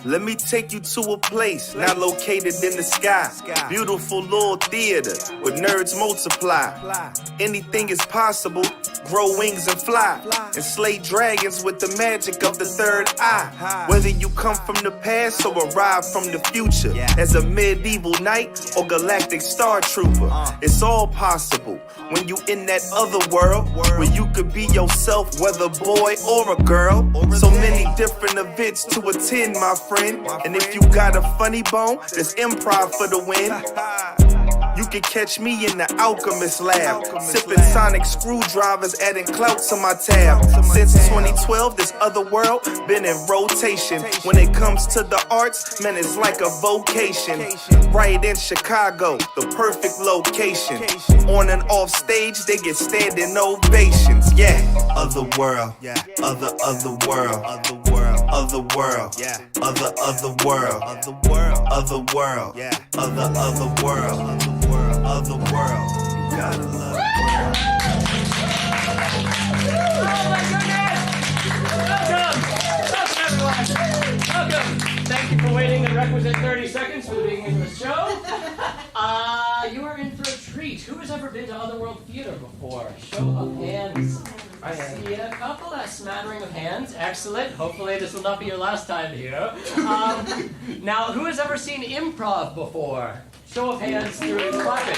Let me take you to a place not located in the sky. Beautiful little theater where nerds multiply. Anything is possible, grow wings and fly. And slay dragons with the magic of the third eye. Whether you come from the past or arrive from the future, as a medieval knight or galactic star trooper, it's all possible when you in that other world where you could be yourself, whether boy or a girl. So many different events to attend, my friend. And if you got a funny bone, there's improv for the win. You can catch me in the Alchemist Lab, sipping sonic screwdrivers, adding clout to my tab. Since 2012, this Otherworld been in rotation. When it comes to the arts, man, it's like a vocation. Right in Chicago, the perfect location. On and off stage, they get standing ovations. Yeah, Otherworld, other world, other world, other world, other world, other world, other world. Of the world, you gotta love it. Oh my goodness! Welcome! Welcome, everyone! Welcome! Thank you for waiting the requisite 30 seconds for the beginning of the show. You are in for a treat. Who has ever been to Otherworld Theater before? Show of hands. I see a couple, a smattering of hands. Excellent. Hopefully this will not be your last time here. Now, who has ever seen improv before? Show of hands through clapping.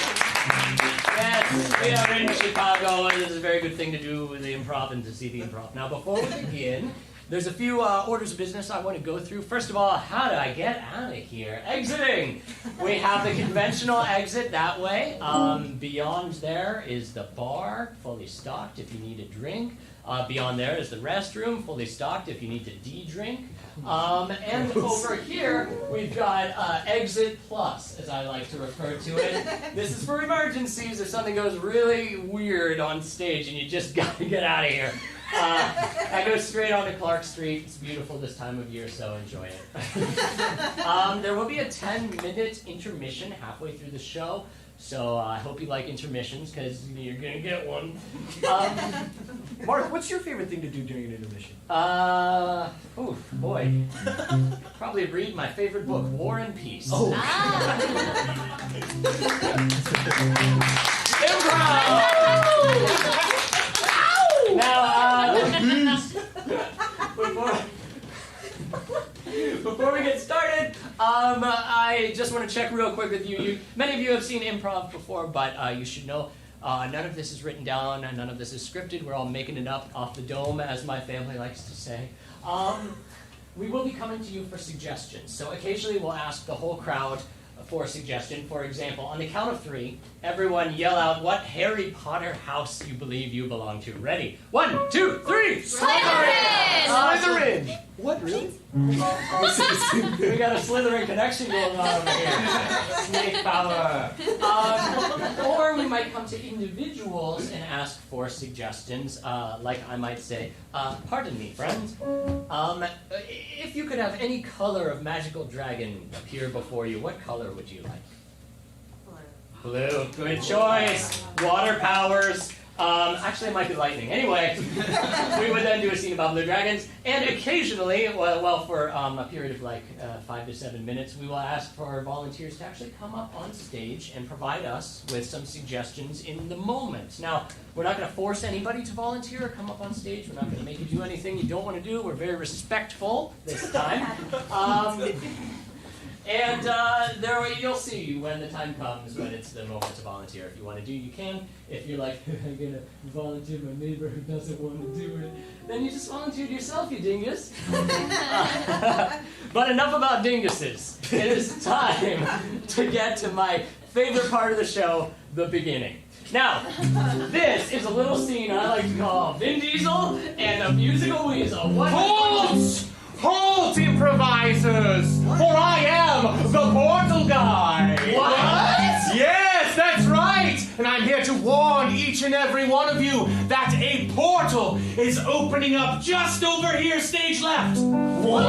Yes, we are in Chicago, and this is a very good thing to do with the improv and to see the improv. Now, before we begin, there's a few orders of business I want to go through. First of all, how do I get out of here? Exiting! We have the conventional exit that way. Beyond there is the bar, fully stocked if you need a drink. Beyond there is the restroom, fully stocked if you need to de-drink. And over here, we've got Exit Plus, as I like to refer to it. This is for emergencies if something goes really weird on stage and you just got to get out of here. I go straight onto Clark Street. It's beautiful this time of year, so enjoy it. There will be a 10-minute intermission halfway through the show. So I hope you like intermissions, because you're going to get one. Mark, what's your favorite thing to do during an intermission? Oh, boy. Probably read my favorite book, War and Peace. Oh. Improv! Now, before we get started, I just want to check real quick with you. Many of you have seen improv before, but you should know none of this is written down and none of this is scripted. We're all making it up off the dome, as my family likes to say. We will be coming to you for suggestions. So occasionally we'll ask the whole crowd for a suggestion. For example, on the count of 3, everyone yell out what Harry Potter house you believe you belong to. Ready? 1, 2, 3! Slytherin! Slytherin! What, really? We got a Slytherin connection going on over here. Snake power. Or we might come to individuals and ask for suggestions. Like I might say, pardon me, friends. If you could have any color of magical dragon appear before you, what color would you like? Blue. Good choice. Water powers. Actually, it might be lightning. Anyway, we would then do a scene about blue dragons, and occasionally, well, for a period of like 5 to 7 minutes, we will ask for our volunteers to actually come up on stage and provide us with some suggestions in the moment. Now, we're not going to force anybody to volunteer or come up on stage. We're not going to make you do anything you don't want to do. We're very respectful this time. And you'll see when the time comes when it's the moment to volunteer. If you want to do, you can. If you're like, I'm going to volunteer my neighbor who doesn't want to do it, then you just volunteered yourself, you dingus. But enough about dinguses. It is time to get to my favorite part of the show, the beginning. Now, this is a little scene I like to call Vin Diesel and the Musical Weasel. Halt, improvisers! For I am the Portal Guy! What? Yes, that's right! And I'm here to warn each and every one of you that a portal is opening up just over here, stage left! What?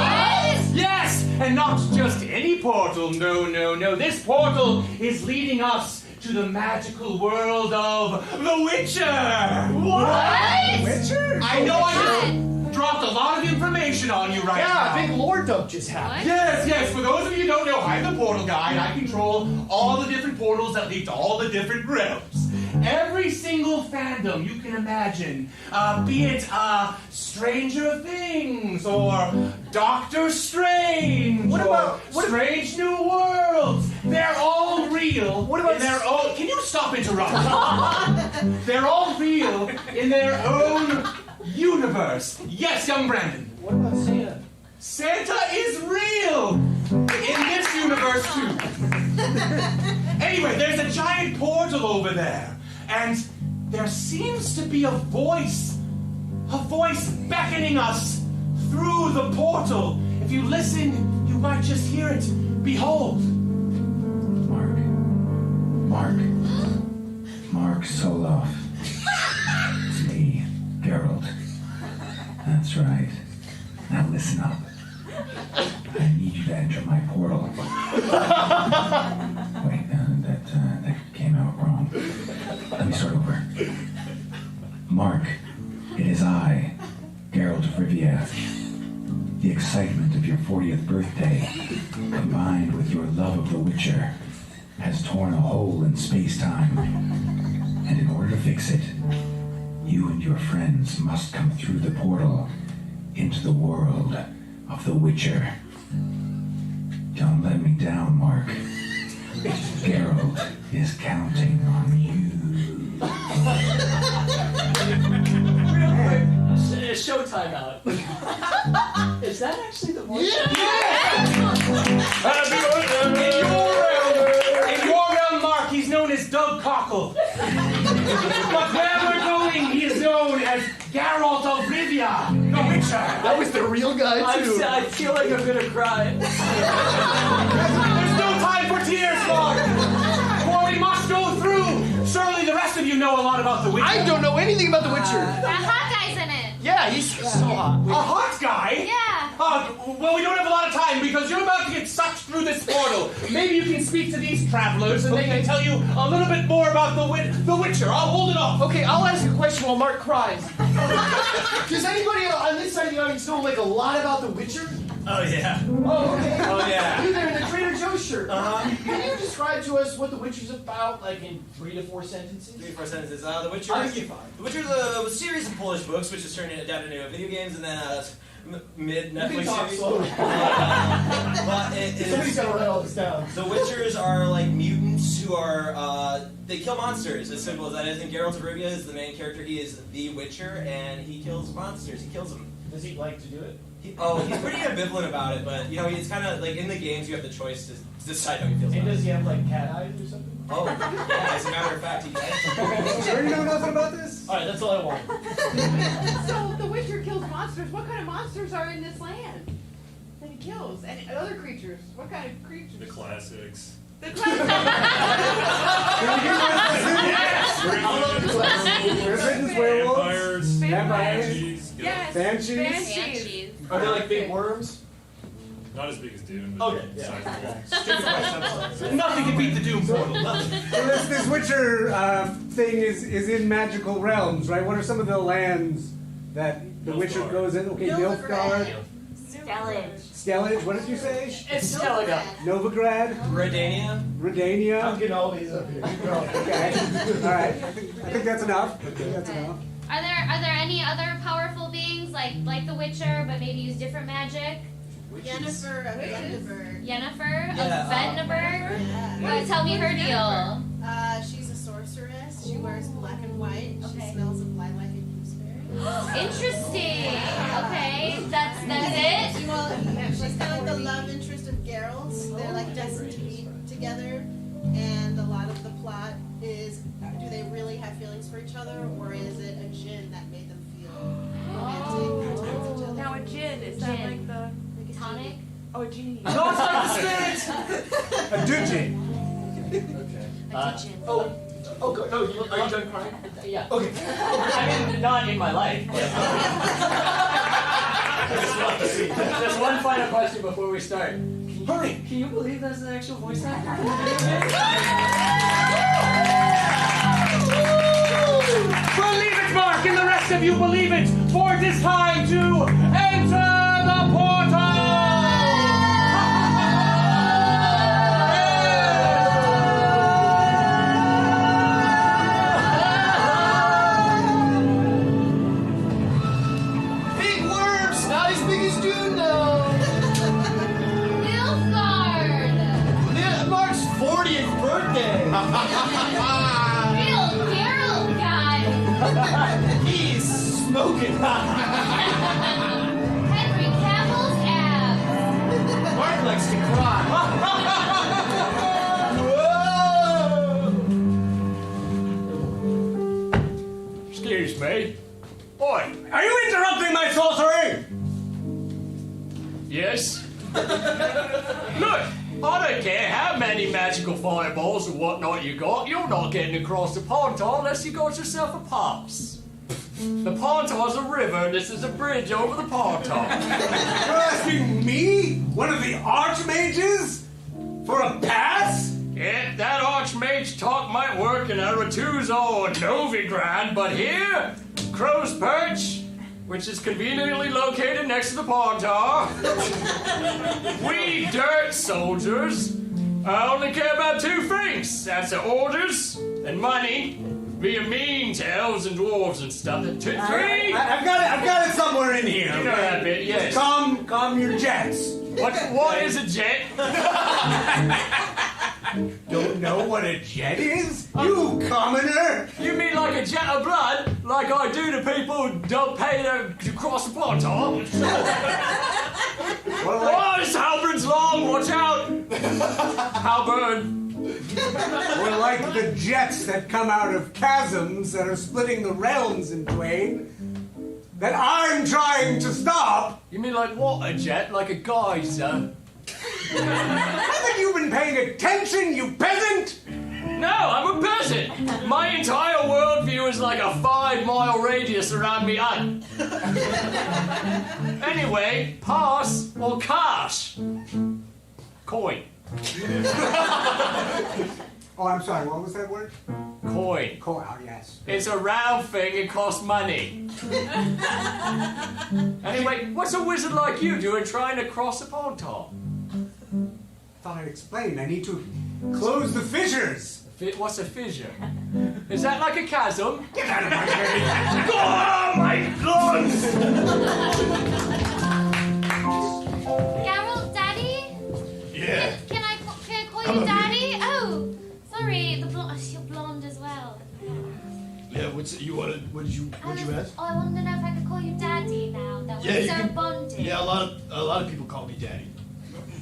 Yes, and not just any portal, no. This portal is leading us to the magical world of The Witcher! What? Witcher? I know I just dropped a lot of information on you right now. Yeah, big lorddom up just happened. Yes, for those of you who don't know, I'm the portal guy, and I control all the different portals that lead to all the different realms. Every single fandom you can imagine, be it Stranger Things, or Doctor Strange, Strange New Worlds, they're all real in their own... Can you stop interrupting? They're all real in their own universe. Yes, young Brandon. What about Santa? Santa is real in this universe too. Anyway, there's a giant portal over there, and there seems to be a voice beckoning us through the portal. If you listen, you might just hear it. Behold. Mark Soloff. It's me, Geralt. That's right. Now listen up. I need you to enter my portal. Wait, that came out wrong. Let me start over. Mark, it is I, Geralt of Rivia. The excitement of your 40th birthday, combined with your love of The Witcher, has torn a hole in space-time. And in order to fix it, you and your friends must come through the portal into the world of The Witcher. Don't let me down, Mark. Geralt is counting on you. Real quick, showtime out. Is that actually the voice? In your realm, Mark, he's known as Doug Cockle. But where we're going, he is known as Geralt of Rivia, the Witcher. That was the real guy, too. I feel like I'm gonna cry. There's no time for tears, Mark. For we must go through. Surely the rest of you know a lot about The Witcher. I don't know anything about The Witcher. That hot guy's in it. Yeah, he's so hot. A hot guy? Yeah. Well, we don't have a lot of time because you're about to get sucked through this portal. Maybe you can speak to these travelers and they can tell you a little bit more about The Witcher. I'll hold it off. Okay, I'll ask a question while Mark cries. Does anybody on this side of the audience know like a lot about The Witcher? Oh, yeah. Oh, okay. Oh, yeah. You there in the Trader Joe's shirt. Uh-huh. Can you describe to us what The Witcher's about, like in 3 to 4 sentences? 3 or 4 sentences. The Witcher. I'll give you 5. The Witcher's a series of Polish books, which is turned adapted into video games, and then mid Netflix series. Slowly. But it Somebody's is. gotta write all this down. The Witchers are like mutants who are they kill monsters. As simple as that is. And Geralt of Rivia is the main character. He is the Witcher, and he kills monsters. He kills them. Does he like to do it? He's pretty ambivalent about it, but you know, he's kind of like in the games. You have the choice to decide how he feels. And about does it. he have like cat eyes or something? Oh, yeah. As a matter of fact, he does. Sure you know nothing about this? Alright, that's all I want. So the Witcher kills monsters. What kind of monsters are in this land that he kills? And other creatures? What kind of creatures? The classics. The classic. Dragons, vampires, banshees. Yes. Banshees. Are they like big worms? Not as big as Doom, but Okay, yeah. sizable. Nothing can beat the Doom portal. Nothing. So this Witcher thing is in magical realms, right? What are some of the lands that the Witcher Nilfgaard. goes in? Okay, Nilfgaard, Skellige. Skellige, what did you say? It's Skellige. Novigrad, Redania. I'm Redania. getting all these up here. You go. Okay, all right. I think that's enough. I think that's enough. Are there any other powerful beings like the Witcher, but maybe use different magic? Yennefer of Vendenberg. Yennefer of Yeah, Vendenberg? Yeah. Tell me her deal. She's a sorceress. She wears black and white. She Okay. smells of lilac and gooseberry. Interesting. Okay, that's it. Well, she's kind of like the love interest of Geralt. They're like destined to be together, and a lot of the plot is: do they really have feelings for each other, or is it a djinn that made them feel romantic towards each other? Now a djinn, is that Djinn. like the... Tonic. Oh, a genie. No, it's like the spirit. A Dujin. A djinn. Oh, good. Oh, are you done crying? Yeah. Okay. I mean, not in my life. But just one final question before we start. Hurry. Can you believe that's the actual voice actor? Believe it, Mark, and the rest of you believe it, for it is time to enter the portal! He's smoking hot. Henry Cavill's abs. Mark likes to cry. Excuse me. Boy, Are you interrupting my sorcery? yes? Look, I don't care how many magical fireballs or whatnot you got, you're not getting across the Portal unless you got yourself a pass. The Portal's a river and this is a bridge over the Portal. You're asking me, one of the archmages, for a pass? Yeah, that Archmage talk might work in Aratuzo or Novigrad, but here, Crow's Perch, which is conveniently located next to the Portal, we dirt soldiers only care about two things. That's the orders and money, being mean to elves and dwarves and stuff. Three? I've got it somewhere in here. You know that bit, yes. Calm your jets. What is a jet? Don't know what a jet is? You commoner! You mean like a jet of blood, like I do to people who don't pay to cross the Portal? Oh, this halberd's long, watch out! Halberd. We're like the jets that come out of chasms that are splitting the realms in twain that I'm trying to stop. You mean like what, a jet? Like a geyser? Haven't you been paying attention, you peasant? No, I'm a peasant. My entire worldview is like a 5-mile radius around me hut. Anyway, pass or cash? Coin. Oh, I'm sorry, what was that word? Coin. Oh, yes. It's a round thing, it costs money. Anyway, what's a wizard like you doing trying to cross a Portal? Thought I'd explain. I need to close the fissures. What's a fissure? Is that like a chasm? Get out of my way. Oh my guns! Geralt, Daddy? Yeah. Can I call you Daddy? Oh, sorry, you're blonde as well. Yeah, what did you ask? Oh, I wanted to know if I could call you Daddy now that Yeah, we're you so can- bonded. Yeah, a lot of people call me daddy.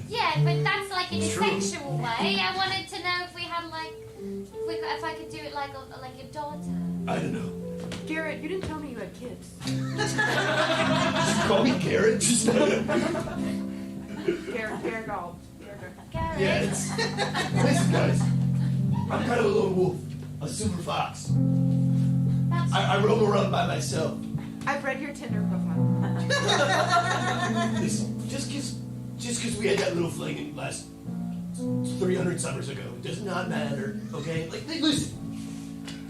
Yeah, but that's like in a True. sexual way. I wanted to know if we had like, if I could do it like your daughter. I don't know. Garrett, you didn't tell me you had kids. Just call me Garrett. Just Garrett Gall. Garrett. Yeah, it's... Listen, guys. I'm kind of a lone wolf. A silver fox. I roam around by myself. I've read your Tinder profile. Listen, just because we had that little fling in last 300 summers ago, it does not matter, okay? Like listen.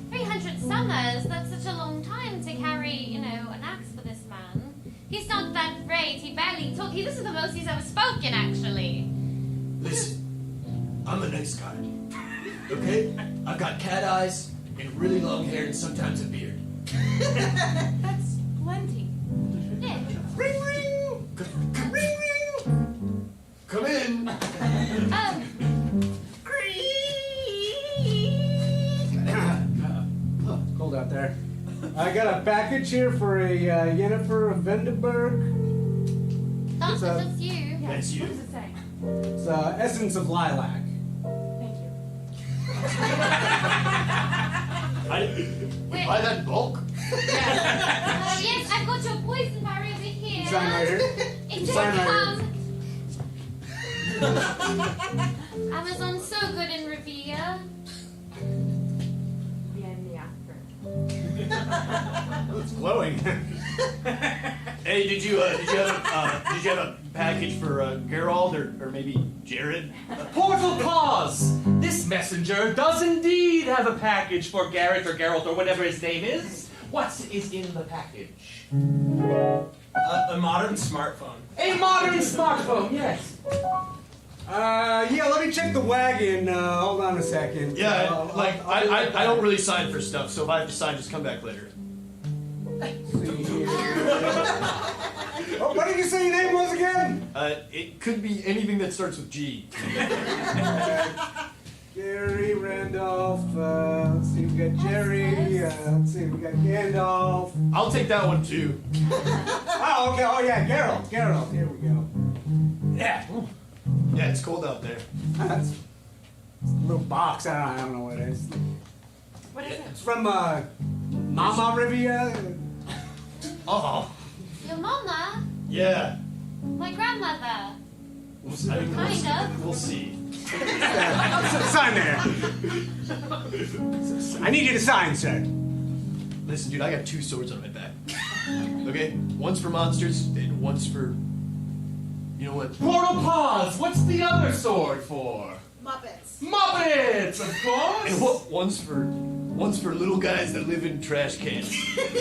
300 summers? That's such a long time to carry, an axe for this man. He's not that great. He barely talks. This is the most he's ever spoken, actually. Listen, I'm a nice guy, okay? I've got cat eyes and really long hair and sometimes a beard. That's plenty. Yeah. Ring, ring! Ring, ring! Come in! Cold out there. I got a package here for a Yennefer of Vendenberg. That's you. Yeah. That's you. What does it say? It's essence of lilac. Thank you. Buy that in bulk? Yes, I've got your poison barrier over here. Sign right here. It Sign did right come. Amazon's so good in Revere. It's glowing. Hey, did you have a package for Geralt or maybe Jared? Portal-Prov! This messenger does indeed have a package for Garrett or Geralt or whatever his name is. What is in the package? A modern smartphone. A modern smartphone, yes. Yeah, let me check the wagon. Hold on a second. Yeah, I don't really sign for stuff, so if I have to sign, just come back later. Oh, what did you say your name was again? It could be anything that starts with G. Garrett. Jerry, Randolph, let's see, we got Jerry, let's see, we got Gandalf. I'll take that one too. Oh, okay, oh yeah, Geralt, here we go. Yeah. Yeah, it's cold out there. That's a little box, I don't know what it is. What is it? It's from, Mama Rivia. Oh. Your mama? Yeah. My grandmother? We'll see. Kind of. We'll see. Sign there. I need you to sign, sir. Listen, dude, I got 2 swords on my back. Okay? One's for monsters, and one's for... You know what? Portal-Prov! What's the other sword for? Muppets. Muppets, of course! And one's for little guys that live in trash cans.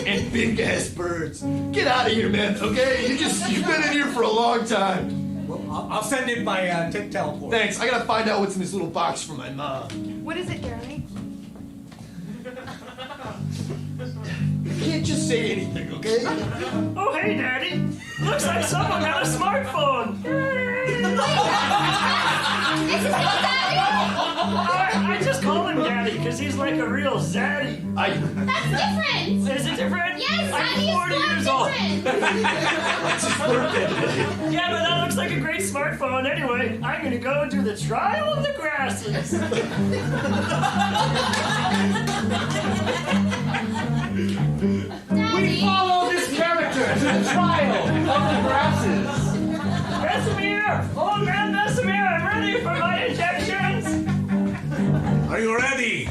And big-ass birds. Get out of here, man, okay? You've been in here for a long time. Well, I'll send it by teleport. Thanks. I gotta find out what's in this little box for my mom. What is it, Gary? You can't just say anything, okay? Oh, hey, Daddy. Looks like someone got a smartphone. This is your daddy? I just call him Daddy because he's like a real zaddy. That's different. Is it different? Yes, I'm Daddy 40 is years so old. different. Yeah, but that looks like a great smartphone. Anyway, I'm gonna go do the trial of the grasses. We follow this character to the trial of the grasses. Vesemir! Old man Vesemir, I'm ready for my injections! Are you ready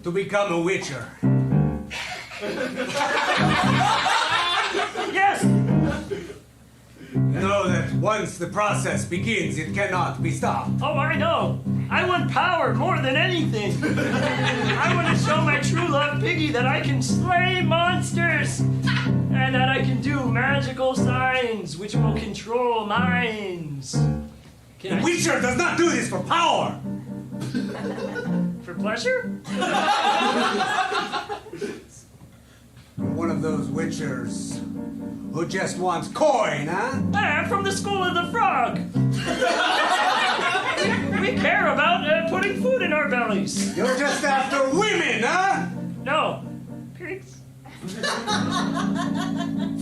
to become a witcher? Yes! Know that once the process begins, it cannot be stopped. Oh, I know. I want power more than anything. I want to show my true love, Piggy, that I can slay monsters. And that I can do magical signs which will control minds. The Witcher does not do this for power! For pleasure? One of those Witchers who just wants coin, huh? I'm from the School of the Frog. We care about putting food in our bellies. You're just after women, huh? No. Pigs.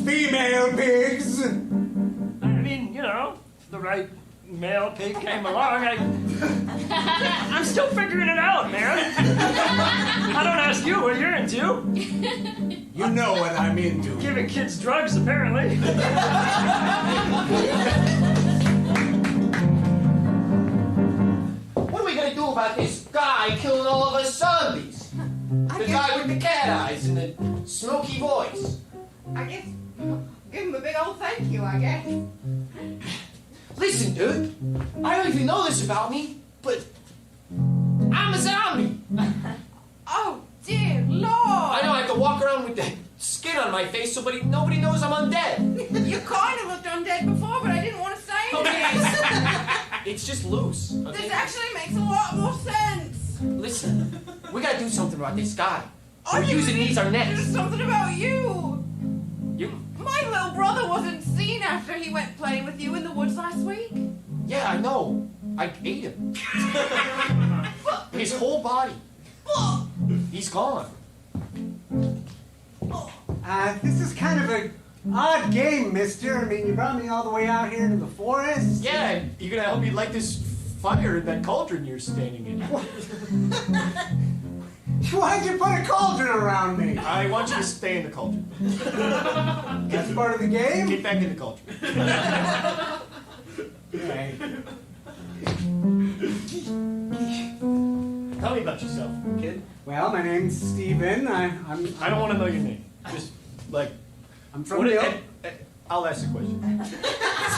Female pigs. I mean, you know, if the right male pig came along, I'm still figuring it out, man. I don't ask you what you're into. You know what I'm into. Giving kids drugs, apparently. What are we gonna do about this guy killing all of us zombies? The guy with the cat eyes and the smoky voice. I guess give him a big old thank you, I guess. Listen, dude, I don't even know this about me, but I'm a zombie. Oh, dear Lord! I know I have to walk around with that skin on my face so nobody knows I'm undead. You kind of looked undead before, but I didn't want to say anything. It's just loose. This Okay? actually makes a lot more sense. Listen, we gotta do something about this guy. Oh, We're using these our nets. There's something about you. You? My little brother wasn't seen after he went playing with you in the woods last week. Yeah, I know. I ate him. His whole body. He's gone. This is kind of an odd game, mister. I mean, you brought me all the way out here to the forest. Yeah, you gonna help me light this fire in that cauldron you're standing in? Why'd you put a cauldron around me? I want you to stay in the cauldron. That's part of the game? Get back in the cauldron. Okay. Tell me about yourself, kid. Well, my name's Steven. I don't want to know your name. Just, like... I'm from the... I'll ask a question.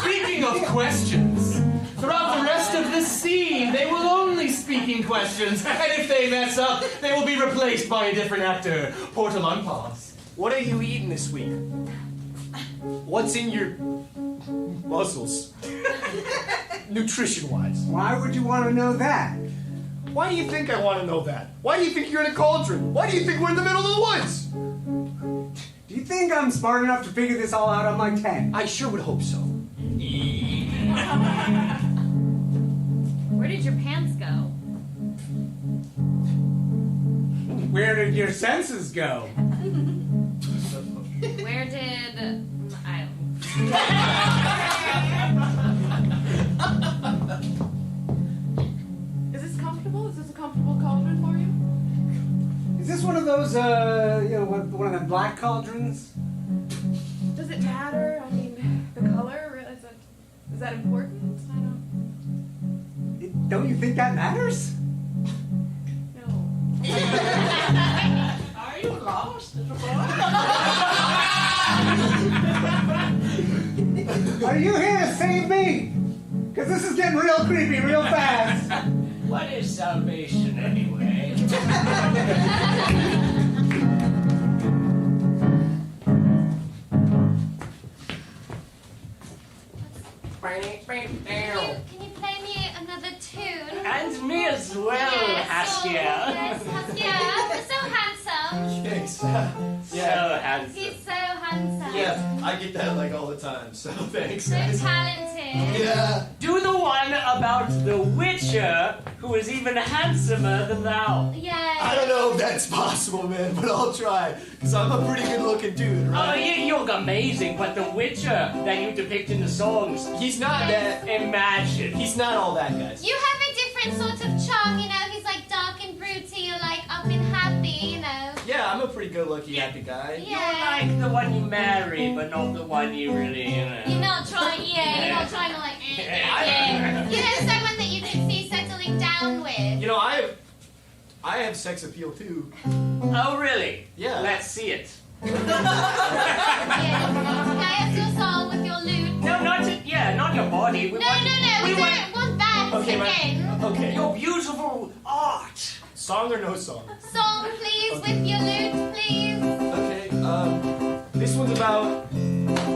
Speaking of questions, throughout the rest of the scene, they will only speak in questions, and if they mess up, they will be replaced by a different actor. Portal-Prov. What are you eating this week? What's in your muscles? Nutrition-wise. Why would you want to know that? Why do you think I want to know that? Why do you think you're in a cauldron? Why do you think we're in the middle of the woods? Do you think I'm smart enough to figure this all out on my 10? I sure would hope so. Where did your pants go? Where did your senses go? Where did I? Is this comfortable? Is this a comfortable cauldron for you? Is this one of those, one of them black cauldrons? Does it matter? I mean, the color, is that important? I Don't you think that matters? don't know. Are you lost, little boy? Are you here to save me? Because this is getting real creepy real fast. What is salvation anyway? Can you play me another tune? And me as well, Haskia. Yes, Haskia. So handsome. Thanks. So handsome. He's so handsome. Yeah, I get that like all the time, so thanks. So talented. Yeah. Do the one about the Witcher, who is even handsomer than thou. Yes. I don't know if that's possible, man, but I'll try. Because I'm a pretty good looking dude, Oh, right? you look amazing, but the Witcher that you depict in the songs, He's not that. imagine. He's not all that, guys. You have a different sort of charm, you know. He's like dark and broody, you're like up and happy, you know. Yeah, I'm a pretty good looking, happy guy. You're like the one you marry, but not the one you really, You're not trying, you're not trying to like, yeah. You know, someone that you can see settling down with. You know, I have sex appeal too. Oh, really? Yeah. Let's see it. Yeah. Play us your song with your lute. No, not your body. No, we don't want that again. Okay. Your beautiful art. Song or no song? Song, please, with your lute, please. Okay, this one's about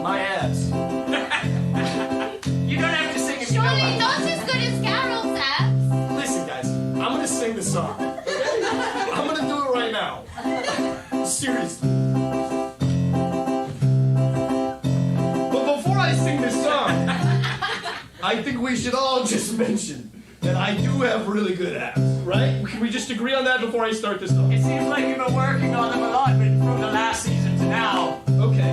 my abs. You don't have to sing if you know Surely how. not as good as Carol's abs. Listen, guys, I'm gonna sing the song. Okay? I'm gonna do it right now. Seriously. But before I sing this song, I think we should all just mention that I do have really good abs, right? Can we just agree on that before I start this song? It seems like you've been working on them a lot, but from the last season to now. Okay.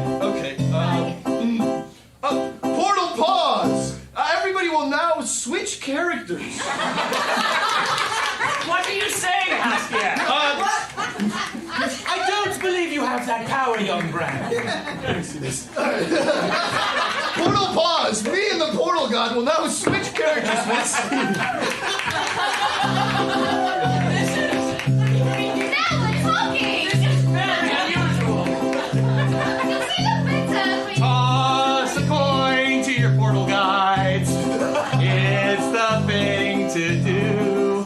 Portal pause! Everybody will now switch characters. What are you saying, Haskia? I don't believe you have that power, young Brad. Let me see this. Portal pause! Me and the Portal God will now switch characters for this scene. Now we're talking. This is very unusual. Does he look better? Toss a coin to your portal guides. It's the thing to do.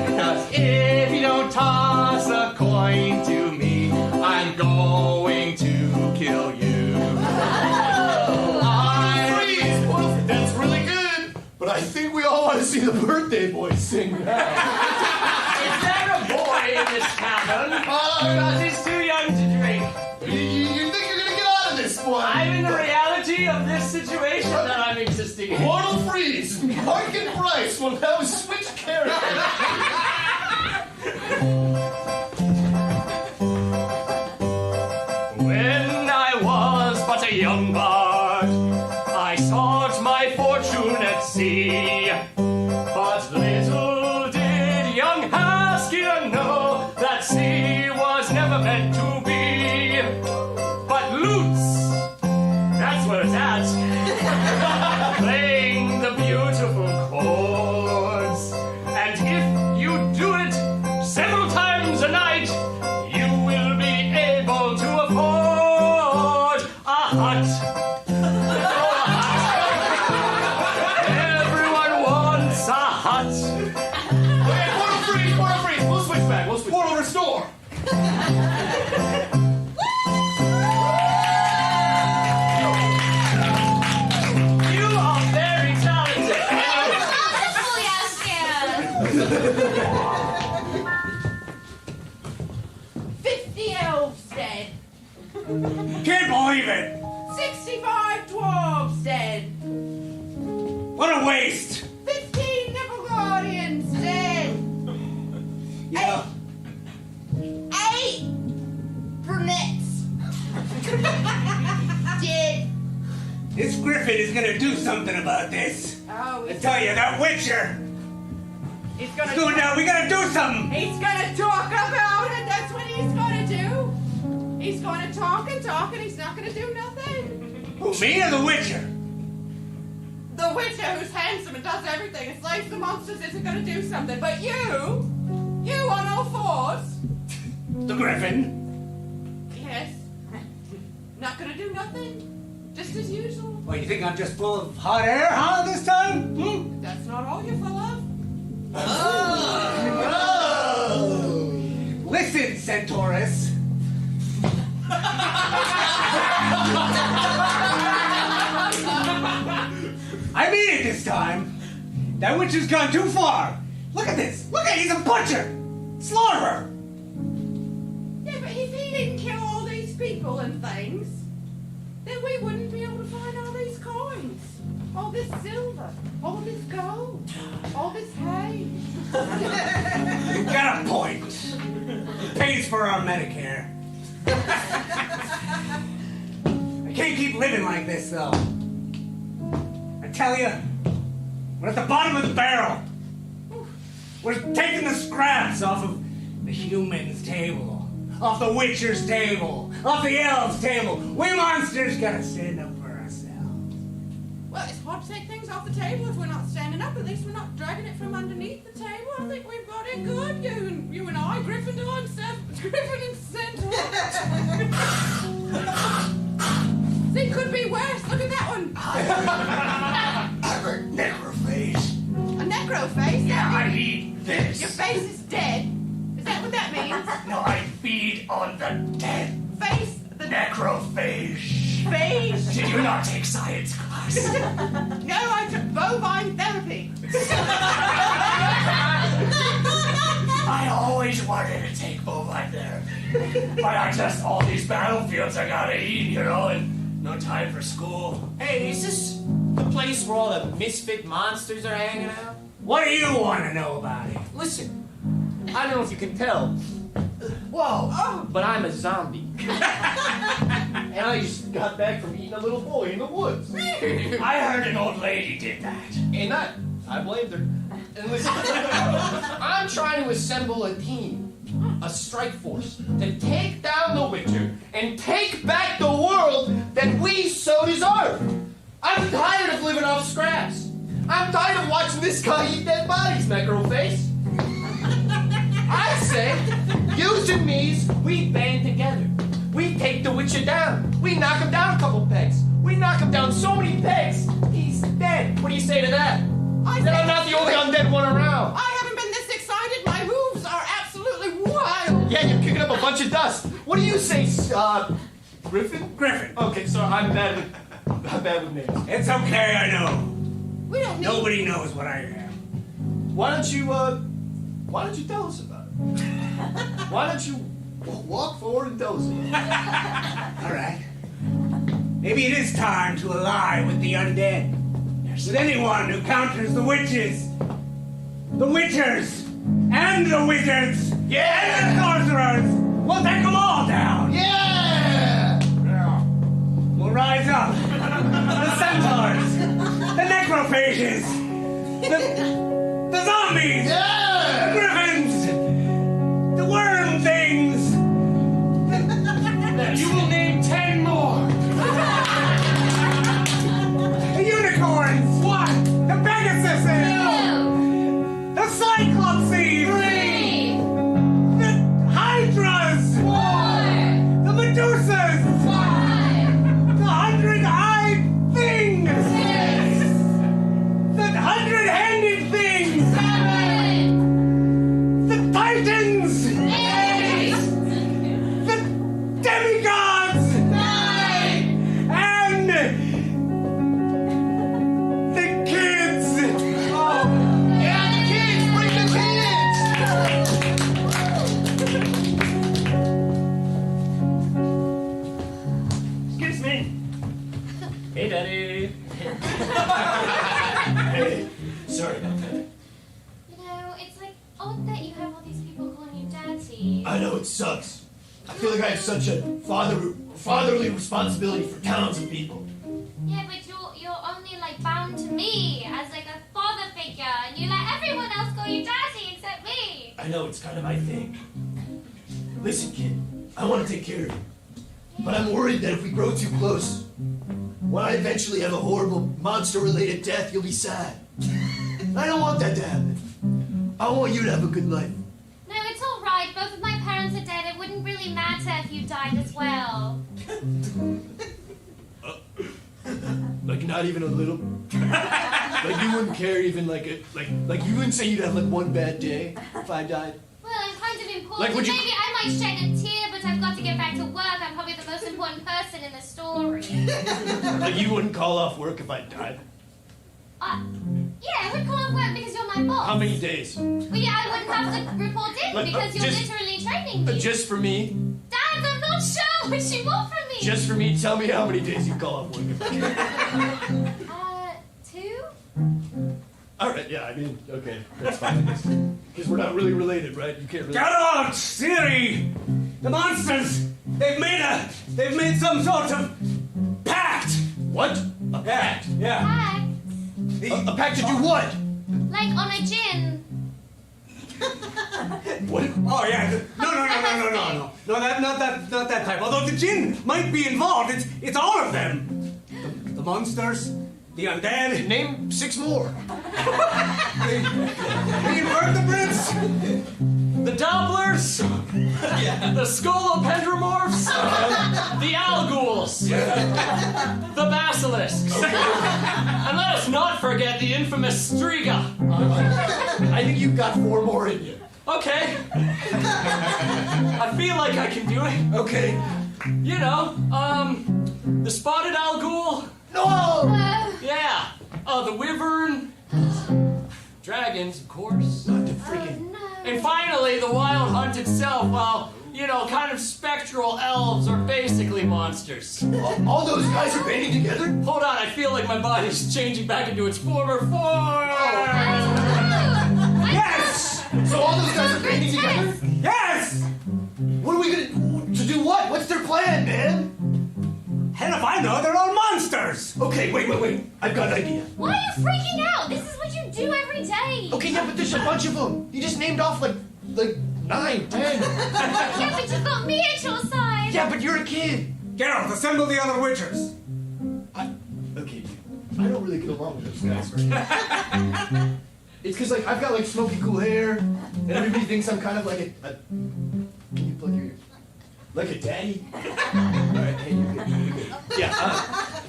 Because if you don't toss a coin to me, I'm going to kill you. That's really good, but I think we all want to see the birthday boy sing now. Is there a boy in this cabin? Because he's too young to drink. You think you're gonna get out of this one? I'm in the reality of this situation that I'm existing in. Portal freeze! Mark and Bryce will now switch characters. When I was but a young bard, I sought my fortune at sea. But little did young Haskia know that sea was never meant to be. But lutes, that's where it's at. Playing the beautiful chords. And if you do it several times a night, you will be able to afford a hut. Everyone wants a hut. Okay, portal freeze! We'll switch back. Portal restore! You are very talented. Wonderful, Haskia. 50 elves dead. Can't believe it! 65 dwarves dead. What a waste! 15 Nibble Guardians dead. Yeah. Did. This Griffin is gonna do something about this. Oh, I tell you, that Witcher. He's gonna We gotta do something. He's gonna talk about it. That's what he's gonna do. He's gonna talk and talk, and he's not gonna do nothing. Who, me or the Witcher? The Witcher, who's handsome and does everything and slays the monsters, isn't gonna do something. But you on all fours. The Griffin. Yes. Not gonna do nothing. Just as usual. Well, you think I'm just full of hot air, huh, this time? Hmm? That's not all you're full of. Oh. Listen, Centaurus. I mean it this time. That witch has gone too far. Look at this. Look at, he's a butcher. Slaughterer. Yeah, but if he didn't kill all these people and things, then we wouldn't be able to find all these coins. All this silver. All this gold. All this hay. You got a point. It pays for our Medicare. I can't keep living like this, though. I tell you, we're at the bottom of the barrel. We're taking the scraps off of the humans' table, off the Witcher's table, off the elves' table. We monsters gotta stand up for ourselves. Well, it's hard to take things off the table if we're not standing up. At least we're not dragging it from underneath the table. I think we've got it good. You and I, Gryffindor and Griffin and Centaur. It could be worse. Look at that one. I'm a necrophage. A necrophage? Yeah, I eat this. Your face is dead. Is that what that means? No, I feed on the dead. Face? The necrophage. Phage? Did you not take science class? No, I took bovine therapy. I always wanted to take bovine therapy. But I just all these battlefields I gotta eat, you know, and no time for school. Hey, is this the place where all the misfit monsters are hanging out? What do you want to know about it? Listen, I don't know if you can tell, Whoa! but I'm a zombie. And I just got back from eating a little boy in the woods. I heard an old lady did that. And I blamed her. And listen, I'm trying to assemble a team, a strike force, to take down the Witcher and take back the world that we so deserve. I'm tired of living off scraps. I'm tired of watching this guy eat dead bodies, Necroface. I say, yous and me's, we band together. We take the Witcher down. We knock him down a couple pegs. We knock him down so many pegs, he's dead. What do you say to that? I'm not the only undead one around. I haven't been this excited. My moves are absolutely wild. Yeah, you're kicking up a bunch of dust. What do you say, Griffin? Griffin. Okay, sorry, I'm bad with names. It's okay, I know. We don't need... Nobody knows what I am. Why don't you tell us about it? Why don't you walk forward and tell us about it? All right. Maybe it is time to ally with the undead. With anyone who counters the witches, the witchers, and the wizards, Yeah! and the sorcerers. We'll take them all down. Yeah! We'll rise up. The centaurs, the necrophages, the zombies, Yeah! the griffins, the worm things. You will name 10 more. The unicorns! What? The Pegasuses! The Cyclopses! 3, The Hydras! 4, The Medusas! 5, The 100-eyed things! 6, The 100-handed things! 7, The Titans! 8, The demigods! 9, And the kids! Oh, yeah, the kids! Bring the kids! Excuse me. Hey, Daddy. Hey, sorry about that. You know, it's like odd that you have all these people calling you daddy. I know it sucks. I feel like I have such a father fatherly responsibility for towns and people. Yeah, but you're only like bound to me as like a father figure, and you let everyone else call you daddy except me. I know, it's kind of my thing. Listen, kid, I want to take care of you. But I'm worried that if we grow too close, when I eventually have a horrible monster-related death, you'll be sad. I don't want that to happen. I want you to have a good life. No, it's all right. Both of my parents are dead. It wouldn't really matter if you died as well. Like not even a little. Like you wouldn't care even like you wouldn't say you'd have like one bad day if I died. Well, I'm kind of important. Like, would you- Maybe I might shed a tear, but I've got to get back to work. I'm probably the most important person in the story. Like you wouldn't call off work if I died. Yeah, I would call off work because you're my boss. How many days? Well, yeah, I wouldn't have to report in Like, because you're just- literally training me. Just for me. Dad, I'm not sure what you want from me. Just for me. Tell me how many days you call off work if I died. 2? All right. Yeah. I mean, okay, that's fine. Because we're not really related, right? You can't really. Get out, Siri! The monsters! They've made some sort of pact! What? A pact? Yeah. Pact? A pact to do what? Like on a gin. What? Oh yeah. No. No, not that type. Although the djinn might be involved, it's all of them. The monsters, the undead. Name 6 more. The invertebrates. The Dobblers, the Scolopendromorphs, the Alguls, the Basilisks, and let us not forget the infamous Striga. I think you've got 4 more in you. Okay. I feel like I can do it. Okay. You know, the Spotted Algul. No! Yeah. The Wyvern. Dragons, of course. Not the freaking. And finally, the Wild Hunt itself, well, you know, kind of spectral elves are basically monsters. All those guys are banding together? Hold on, I feel like my body's changing back into its former form. Yes. So all those guys are banding together? Yes. What are we gonna to do? What? What's their plan, man? Hell if I know, they're all monsters. Okay, wait. I've got an idea. Why are you freaking out? This is what you do every day. Okay, yeah, but there's a bunch of them. You just named off like 9, 10. Yeah, but you've got me at your side. Yeah, but you're a kid. Geralt, assemble the other witchers. Okay, I don't really get along with those guys very much. It's because like I've got like smoky cool hair, and everybody thinks I'm kind of like a can you plug your ears? Like a daddy. All right, hey, you're good. Yeah.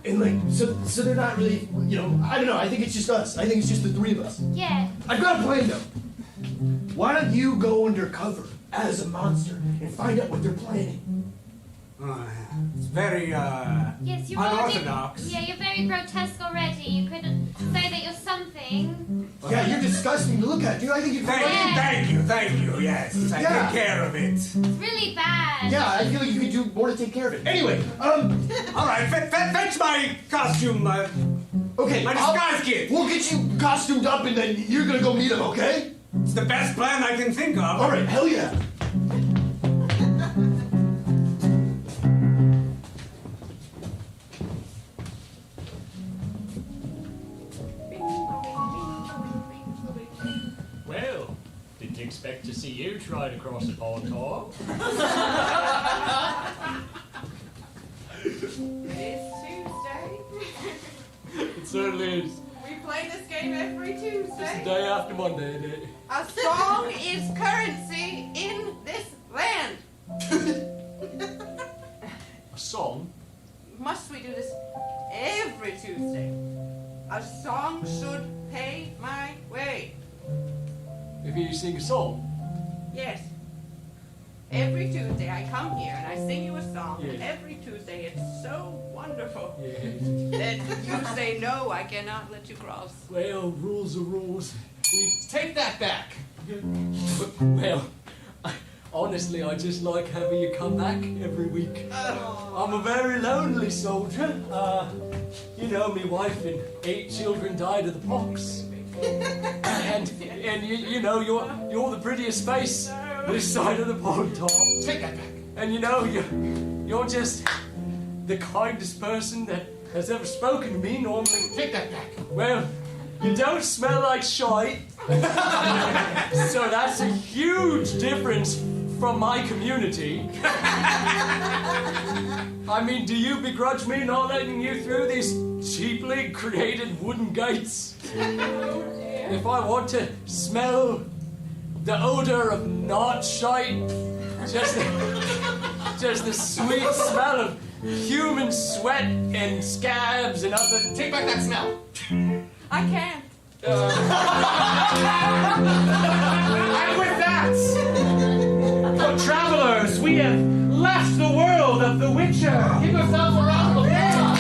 And like so they're not really, you know, I don't know. I think it's just us. I think it's just the 3 of us. Yeah. I've got a plan though. Why don't you go undercover as a monster and find out what they're planning? It's very Yes, you're unorthodox. already, yeah, you're very grotesque already. You couldn't say that you're something. Yeah, you're disgusting to look at, dude. I think you're Thank you. Yes, I take care of it. It's really bad. Yeah, I feel like you could do more to take care of it. Anyway, all right, fetch my costume. Okay, my disguise kit. We'll get you costumed up, and then you're gonna go meet him. Okay? It's the best plan I can think of. All right, hell yeah. Well, didn't expect to see you trying to cross the Portal. It's Tuesday. It certainly is. We play this game every It's the Tuesday. day after Monday, isn't it? A song is currency in this land. A song? Must we do this every Tuesday? A song should pay my way. If you sing a song? Yes. Every Tuesday I come here and I sing you a song. Yeah. And every Tuesday it's so wonderful Yes. that you say no, I cannot let you cross. Well, rules are rules. Take that back. Well, honestly, I just like having you come back every week. I'm a very lonely soldier. You know, my wife and 8 children died of the pox. And you know, you're the prettiest face this side of the pond, Tom. Take that back. And you know, You're just the kindest person that has ever spoken to me. Normally, Take that back. well, you don't smell like shite. So that's a huge difference from my community. I mean, do you begrudge me not letting you through these cheaply created wooden gates? If I want to smell the odor of not shite, just the sweet smell of human sweat and scabs and other... Take back that smell. I can't. And with that, for travelers, we have left the world of The Witcher. Give yourselves a round of applause.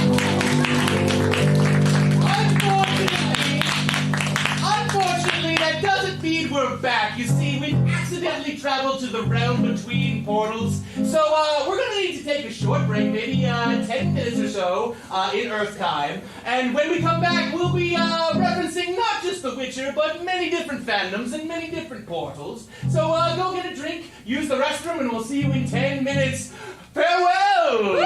Unfortunately, that doesn't mean we're back. You see, we accidentally traveled to the realm between portals. So, we're gonna need to take a short break, maybe 10 minutes or so in Earth time. And when we come back, we'll be referencing not just The Witcher, but many different fandoms and many different portals. So, go get a drink, use the restroom, and we'll see you in 10 minutes. Farewell!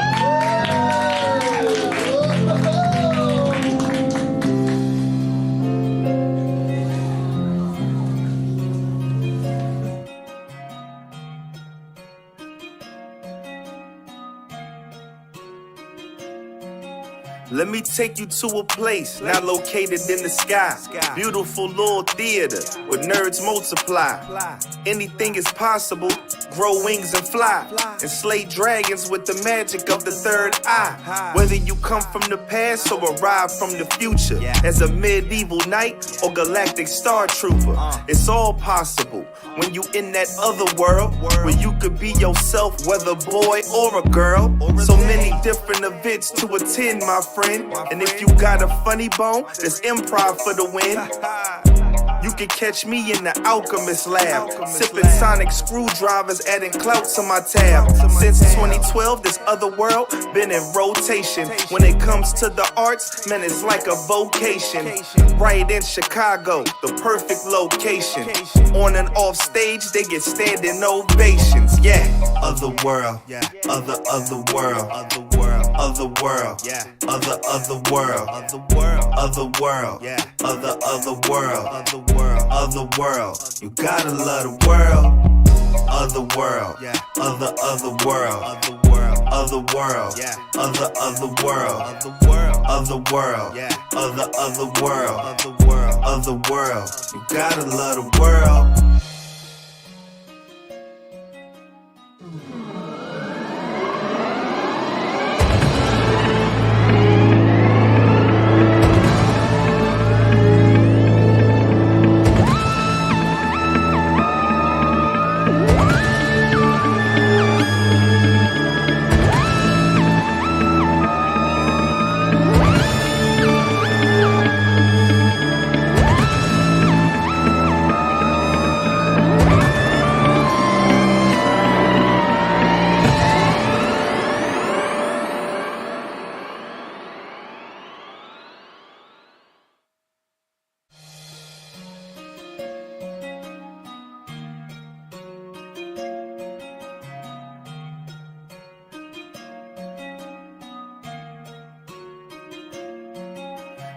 Let me take you to a place not located in the sky. Beautiful little theater where nerds multiply. Anything is possible, grow wings and fly. And slay dragons with the magic of the third eye. Whether you come from the past or arrive from the future, as a medieval knight or galactic star trooper, it's all possible when you in that other world where you could be yourself, whether boy or a girl. So many different events to attend, my friend. And if you got a funny bone, there's improv for the win. You can catch me in the alchemist lab, sipping sonic screwdrivers, adding clout to my tab. Since 2012, this other world been in rotation. When it comes to the arts, man, it's like a vocation. Right in Chicago, the perfect location. On and off stage, they get standing ovations. Yeah, other world, other world, other world, other world, other world, other world, other world, other world, other world. You gotta love the world. Other world, other world, other world, other world, other world, other world, other world, other world, other world. You gotta love the world.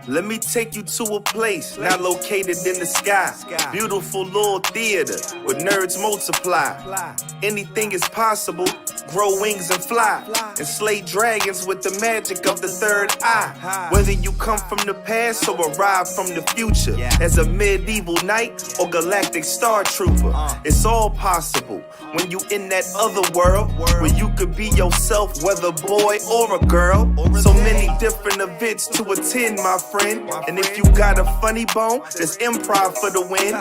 Let me take you to a place not located in the sky. Beautiful little theater where nerds multiply. Anything is possible, grow wings and fly. And slay dragons with the magic of the third eye. Whether you come from the past or arrive from the future, as a medieval knight or galactic star trooper, it's all possible when you in that other world where you could be yourself, whether boy or a girl. So many different events to attend, my friend. And if you got a funny bone, there's improv for the win.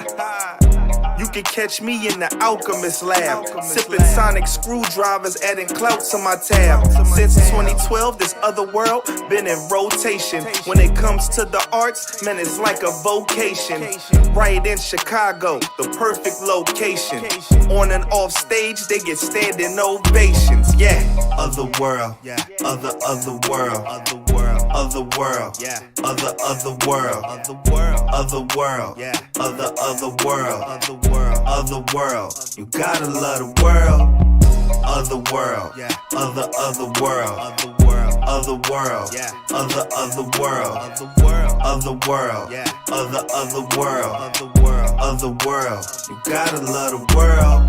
You can catch me in the alchemist lab, sipping sonic screwdrivers, adding clout to my tab. Since 2012, this other world been in rotation. When it comes to the arts, man, it's like a vocation. Right in Chicago, the perfect location. On and off stage, they get standing ovations. Yeah, other world, other world, other world, other world, other world, other world, other world, other world, other world, other world. You gotta love the world. Otherworld, other world, other world, other world, other world, other world, other world. You gotta love the world.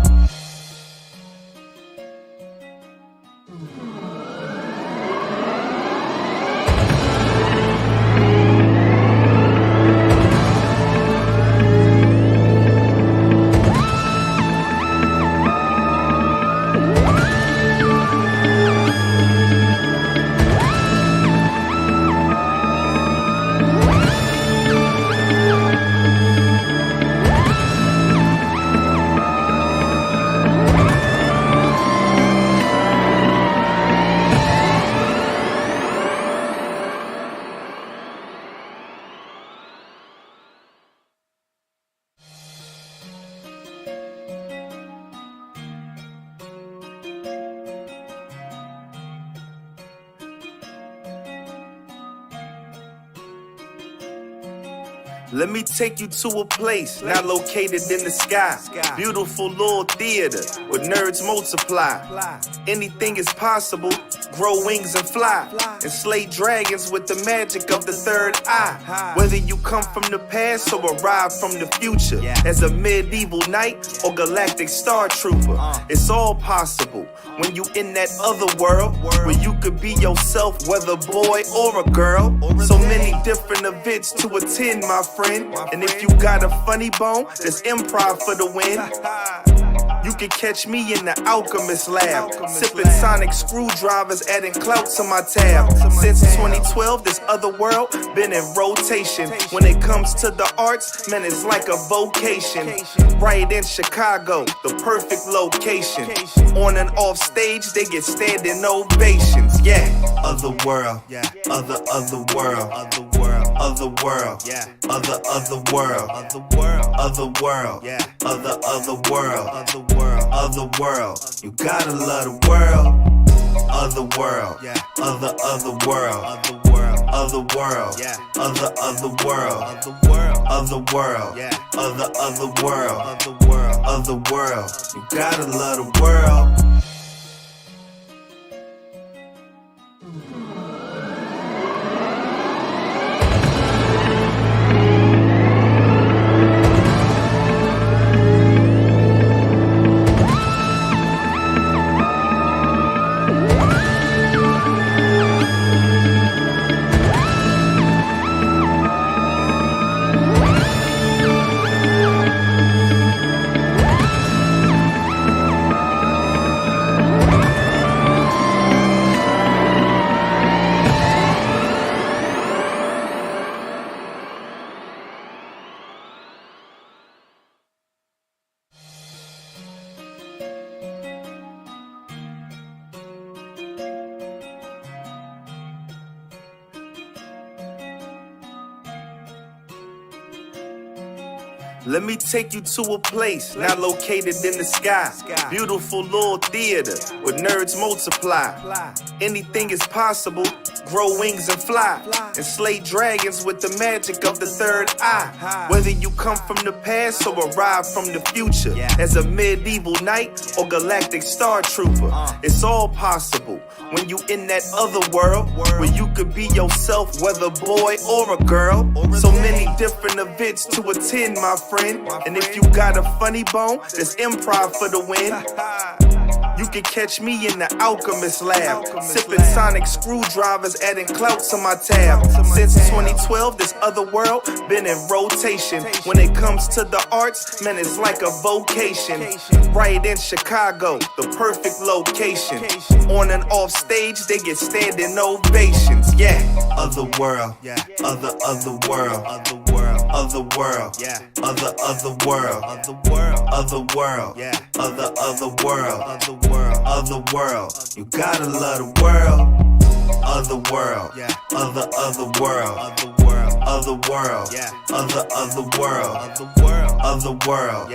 Let me take you to a place not located in the sky. Beautiful little theater where nerds multiply. Anything is possible, grow wings and fly. And slay dragons with the magic of the third eye. Whether you come from the past or arrive from the future, as a medieval knight or galactic star trooper, it's all possible when you in that other world where you could be yourself, whether boy or a girl. So many different events to attend, my friend. And if you got a funny bone, there's improv for the win. You can catch me in the alchemist lab, sipping sonic screwdrivers, adding clout to my tab. Since 2012, this other world been in rotation. When it comes to the arts, man, it's like a vocation. Right in Chicago, the perfect location. On and off stage, they get standing ovations. Yeah, other world, other world, other world, other world, other world, other world, other world, other world. You gotta love the world. Other world, other world, other world, other world, other world, other world, other world, other world. You gotta love the world. Let me take you to a place not located in the sky. Beautiful little theater where nerds multiply. Anything is possible, grow wings and fly. And slay dragons with the magic of the third eye. Whether you come from the past or arrive from the future, as a medieval knight or galactic star trooper, it's all possible when you in that other world where you could be yourself, whether boy or a girl. So many different events to attend, my friend. And if you got a funny bone, there's improv for the win. You can catch me in the alchemist lab, sipping sonic screwdrivers, adding clout to my tab. Since 2012, this other world been in rotation. When it comes to the arts, man, it's like a vocation. Right in Chicago, the perfect location. On and off stage, they get standing ovations. Yeah, other world, other world, other world, other world, other world, other world, other world, other world, other world. You gotta love the world. Other world, other world, other world, other world, other world, other world, other world,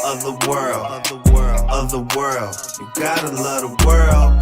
other world, other world. You gotta love the world.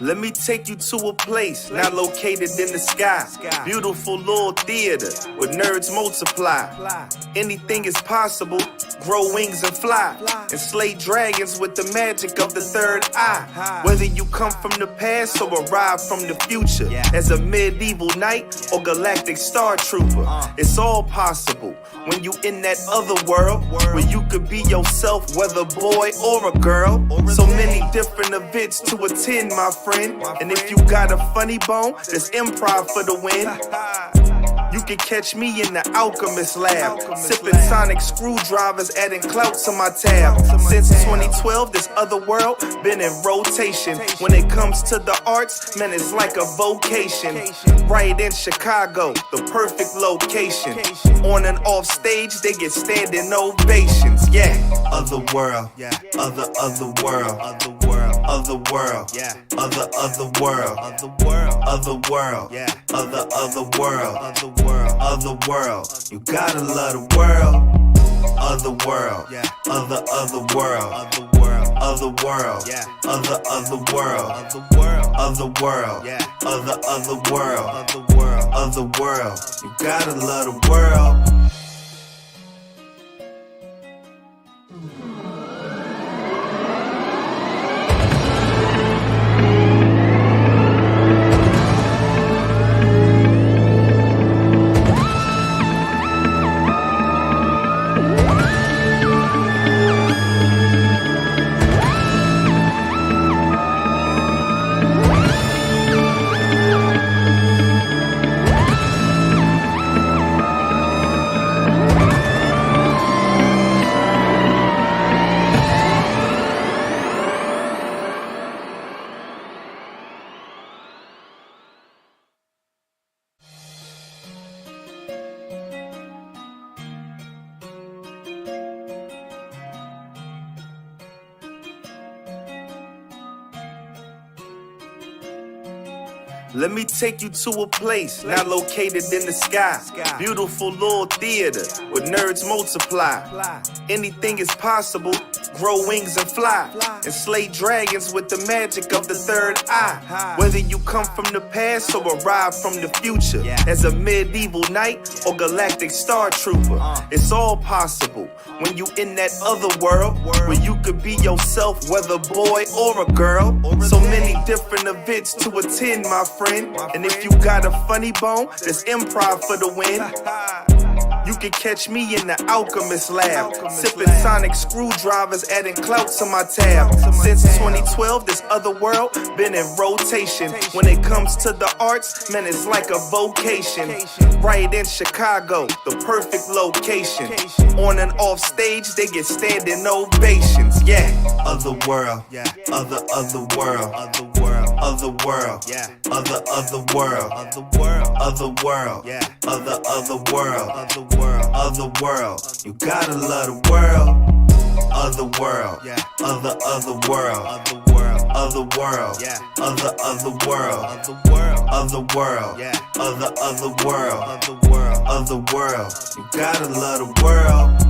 Let me take you to a place not located in the sky. Beautiful little theater where nerds multiply. Anything is possible, grow wings and fly. And slay dragons with the magic of the third eye. Whether you come from the past or arrive from the future, as a medieval knight or galactic star trooper, it's all possible when you in that other world where you could be yourself, whether boy or a girl. So many different events to attend, my friend. And if you got a funny bone, there's improv for the win. You can catch me in the alchemist lab, sipping sonic screwdrivers, adding clout to my tab. Since 2012, this Otherworld been in rotation. When it comes to the arts, man, it's like a vocation. Right in Chicago, the perfect location. On and off stage, they get standing ovations. Yeah, Otherworld, otherworld, otherworld, otherworld, otherworld, otherworld, otherworld. You gotta love the world. Otherworld, otherworld, otherworld, otherworld, otherworld, otherworld, otherworld. You gotta love the world. Let me take you to a place not located in the sky. Beautiful little theater where nerds multiply. Anything is possible, grow wings and fly. And slay dragons with the magic of the third eye. Whether you come from the past or arrive from the future, as a medieval knight or galactic star trooper, it's all possible when you in that other world where you could be yourself, whether boy or a girl. So many different events to attend, my friend. And if you got a funny bone, there's improv for the win. You can catch me in the alchemist lab, sipping sonic screwdrivers, adding clout to my tab. Since 2012, this Otherworld been in rotation. When it comes to the arts, man, it's like a vocation. Right in Chicago, the perfect location. On and off stage, they get standing ovations. Yeah, Otherworld, otherworld, otherworld, otherworld, otherworld, otherworld, otherworld. You gotta love the world. Otherworld, otherworld, otherworld, otherworld, otherworld. You gotta love the world.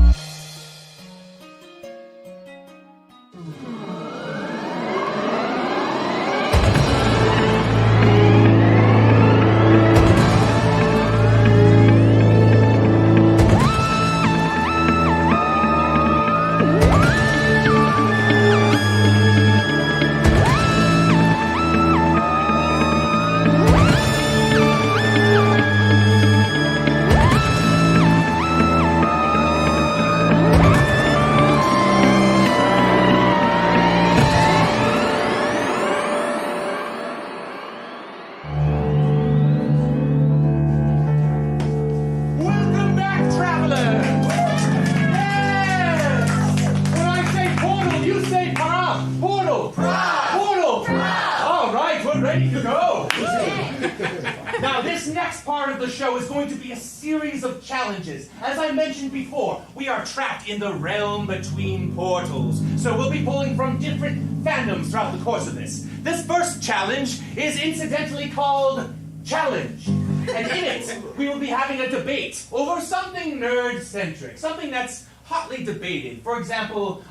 Now, this next part of the show is going to be a series of challenges. As I mentioned before, we are trapped in the realm between portals. So we'll be pulling from different fandoms throughout the course of this. This first challenge is incidentally called Challenge. And in it, we will be having a debate over something nerd-centric, something that's hotly debated. For example,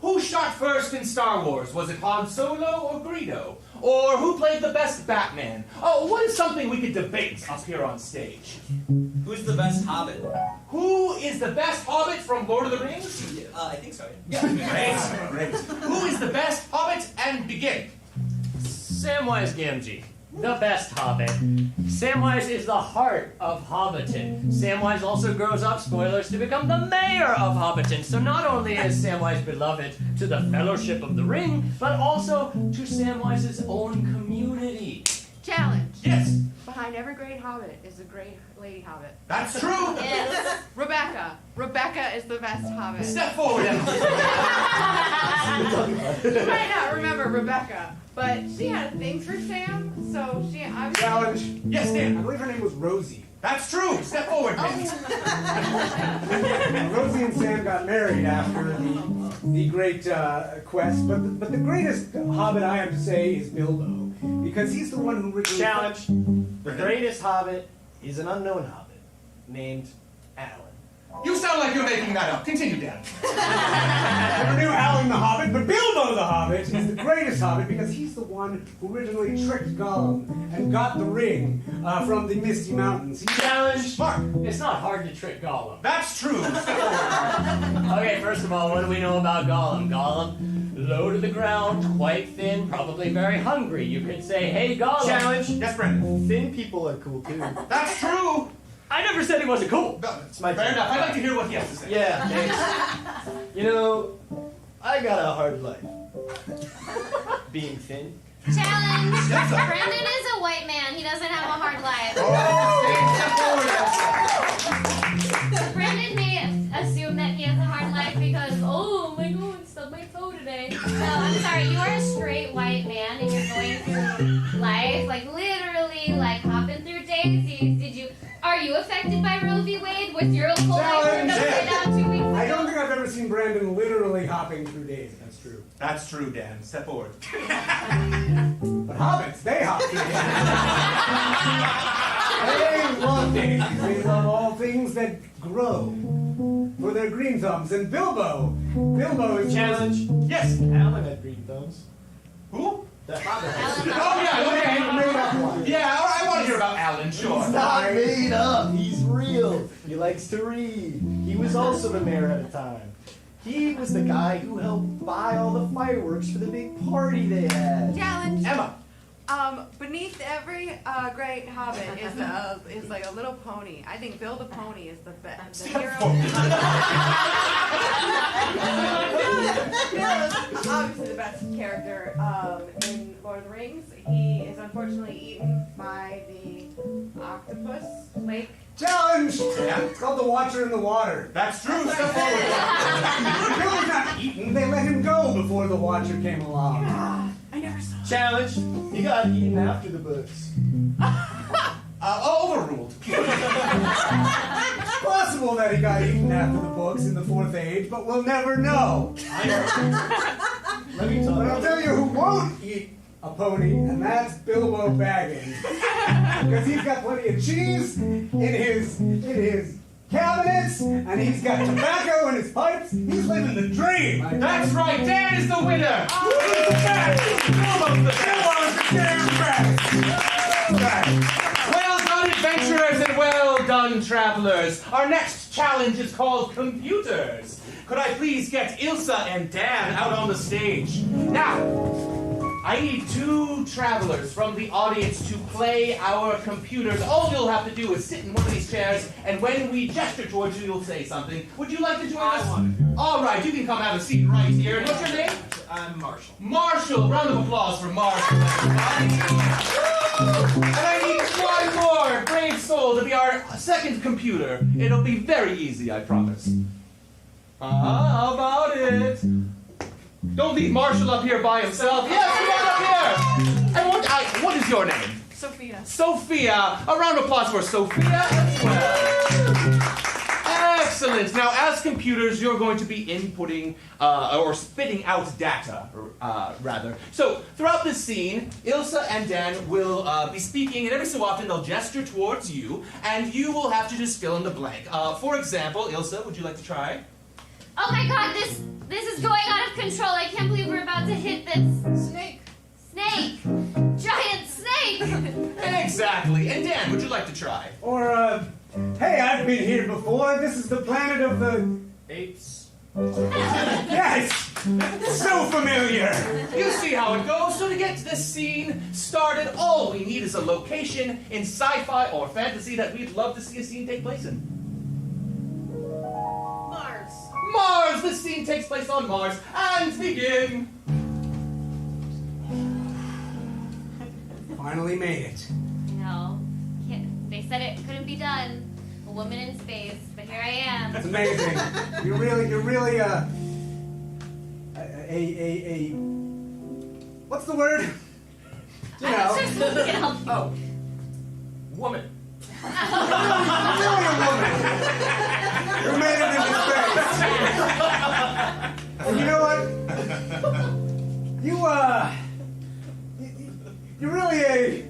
who shot first in Star Wars? Was it Han Solo or Greedo? Or who played the best Batman? Oh, what is something we could debate up here on stage? Who's the best Hobbit? Who is the best Hobbit from Lord of the Rings? I think so. Yeah. Great. Who is the best Hobbit? And begin. Samwise Gamgee, the best Hobbit. Samwise is the heart of Hobbiton. Samwise also grows up, spoilers, to become the mayor of Hobbiton. So not only is Samwise beloved to the Fellowship of the Ring, but also to Samwise's own community. Challenge. Yes. Behind every great hobbit is a great lady hobbit. That's true. Yes. Rebecca. Rebecca is the best hobbit. Step forward, Emma. You might not remember Rebecca, but she had things for Sam, so I was... Challenge. Yes, Dan. I believe her name was Rosie. That's true. Step forward, Dan. Rosie and Sam got married after the great quest, but the greatest hobbit I have to say is Bilbo, because he's the one who originally... Challenge. The greatest hobbit is an unknown hobbit named Alan. You sound like you're making that up. Continue, Dan. Never knew Alan the Hobbit, but Bilbo the Hobbit is the greatest hobbit because he's the one who originally tricked Gollum and got the ring from the Misty Mountains. Challenge. Mark. It's not hard to trick Gollum. That's true. Okay, first of all, what do we know about Gollum? Gollum, low to the ground, quite thin, probably very hungry. You could say, hey, Gollum. Challenge. Yes, Brendan. Thin people are cool too. That's true. I never said he wasn't cool. No, It's my fair turn. enough. I'd like to hear what he has to say. Yeah, thanks. You know, I got a hard life. Being thin. Challenge. Brandon is a white man. He doesn't have a hard life. Brandon may assume that he has a hard life because, oh my god, I stubbed my toe today. No, I'm sorry. You are a straight white man and you're going through life, like literally, like hopping through daisies. Are you affected by Roe v. Wade with your whole life upside down 2 weeks ago? I don't think I've ever seen Brandon literally hopping through days. That's true. That's true, Dan. Step forward. But hobbits, they hop through days. They love daisies. They love all things that grow for their green thumbs. And Bilbo is... Challenge. Yes. Alan had green thumbs. Who? The hobbit. Oh, yeah, okay. Made up one. Yeah, I want to hear about Alan, sure. He's not made up. He's real. He likes to read. He was also the mayor at a time. He was the guy who helped buy all the fireworks for the big party they had. Challenge. Emma. Beneath every great hobbit is like a little pony. I think Bill the Pony is the best. The hero. Bill is obviously the best character in Lord of the Rings. He is unfortunately eaten by the octopus lake. Challenge! Yeah. It's called the Watcher in the Water. That's true. Step forward. Bill was not eaten. They let him go before the Watcher came along. I never saw. Challenge. He got eaten after the books. Overruled. It's possible that he got eaten after the books in the Fourth Age, but we'll never know. Let me tell But I'll tell you who won't eat a pony, and that's Bilbo Baggins. Because he's got plenty of cheese in his cabinets, and he's got tobacco in his pipes. He's living the dream. That's right. Dan is the winner. Who's the best? Bilbo's the damn best. Well done, adventurers, and well done, travelers. Our next challenge is called Computers. Could I please get Ilsa and Dan out on the stage? Now, I need 2 travelers from the audience to play our computers. All you'll have to do is sit in one of these chairs, and when we gesture towards you, you'll say something. Would you like to join us? All right, you can come have a seat right here. And what's your name? I'm Marshall. Marshall. Round of applause for Marshall, everybody. And I need 1 more brave soul to be our second computer. It'll be very easy, I promise. How about it? Don't leave Marshall up here by himself. Yes, come on up here. And what is your name? Sophia. Sophia. A round of applause for Sophia as well. Excellent. Now, as computers, you're going to be inputting or spitting out data, rather. So, throughout this scene, Ilsa and Dan will be speaking, and every so often they'll gesture towards you, and you will have to just fill in the blank. For example, Ilsa, would you like to try? Oh my god, this is going out of control. I can't believe we're about to hit this Snake. Giant snake. Exactly. And Dan, would you like to try? Or, hey, I've been here before. This is the planet of the... Apes. Yes! So familiar! You see how it goes. So to get this scene started, all we need is a location in sci-fi or fantasy that we'd love to see a scene take place in. Mars. Mars! This scene takes place on Mars. And begin. Finally made it. No, they said it couldn't be done. A woman in space, but here I am. That's amazing. You're really what's the word? You I'm know. sure someone can help you. Oh. Woman. Really a woman. You made it into space. And you know what? You're really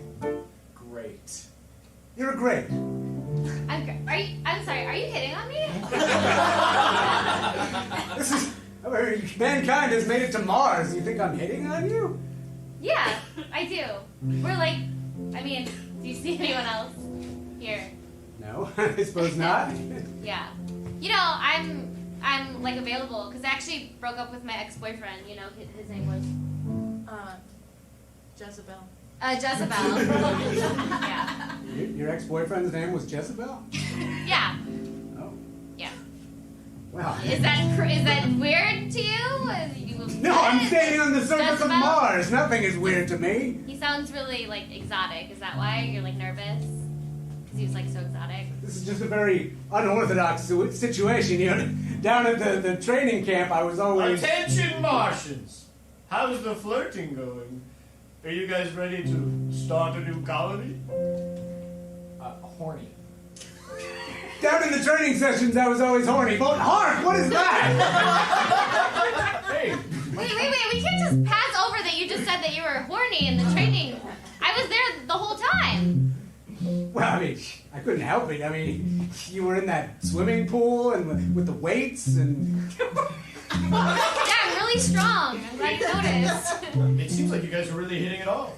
Great. You're great. I'm sorry, are you hitting on me? Mankind has made it to Mars. You think I'm hitting on you? Yeah, I do. We're like, I mean, do you see anyone else here? No, I suppose not. Yeah. You know, I'm like available because I actually broke up with my ex-boyfriend. You know, his name was Jezebel. Jezebel. Yeah. Your ex-boyfriend's name was Jezebel? Yeah. Oh. Yeah. Wow. Is that weird to you? No, I'm standing on the surface of Jezebel? Mars. Nothing is weird to me. He sounds really like exotic. Is that why you're like nervous? Because he was like so exotic. This is just a very unorthodox situation. You know, down at the training camp, I was always... Attention, Martians! How's the flirting going? Are you guys ready to start a new colony? Horny. Down in the training sessions, I was always horny. But hark, what is that? Hey! Wait. We can't just pass over that you just said that you were horny in the training. I was there the whole time. Well, I mean, I couldn't help it. I mean, you were in that swimming pool and with the weights and... Yeah, I'm really strong. I'm glad you noticed. It seems like you guys are really hitting it off.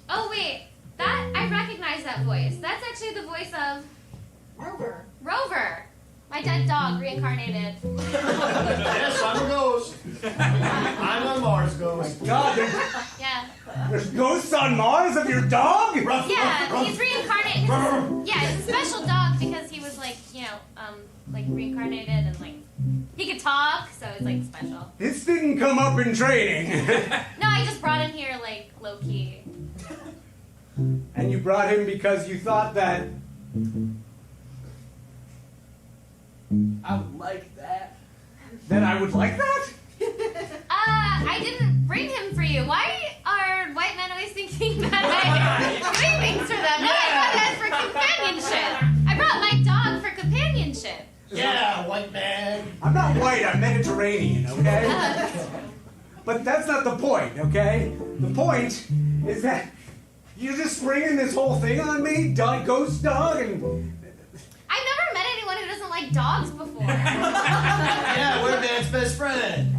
Oh, wait. I recognize that voice. That's actually the voice of... Rover. My dead dog reincarnated. Yes, I'm a ghost. I'm a Mars ghost. Oh my God, Yeah. there's ghosts on Mars of your dog? Yeah, he's reincarnated. Yeah, it's a special dog because he was like, you know, like reincarnated and like he could talk, so it's like special. This didn't come up in training. No, I just brought him here like low key. And you brought him because you thought that... I would like that. That I would like that? I didn't bring him for you. Why are white men always thinking that I'm doing things for them? No, I brought that for companionship. I brought my dog for companionship. Yeah, white man. I'm not white, I'm Mediterranean, okay? But that's not the point, okay? The point is that you're just springing this whole thing on me, ghost dog, and... I've never met anyone who doesn't like dogs before. Yeah, we're Dad's best friend.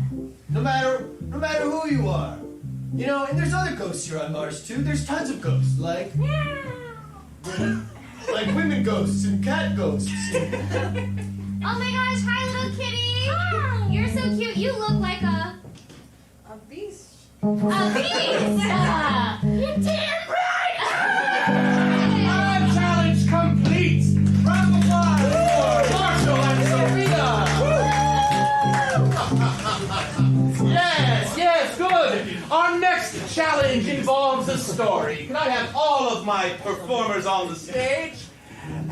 No matter who you are. You know, and there's other ghosts here on Mars too. There's tons of ghosts, like women ghosts and cat ghosts. Oh my gosh, hi little kitty. Hi. You're so cute. You look like a beast. A beast. You're damn right. Challenge complete. Round of applause for Marshall and Sophia. Yes, good. Our next challenge involves a story. Can I have all of my performers on the stage?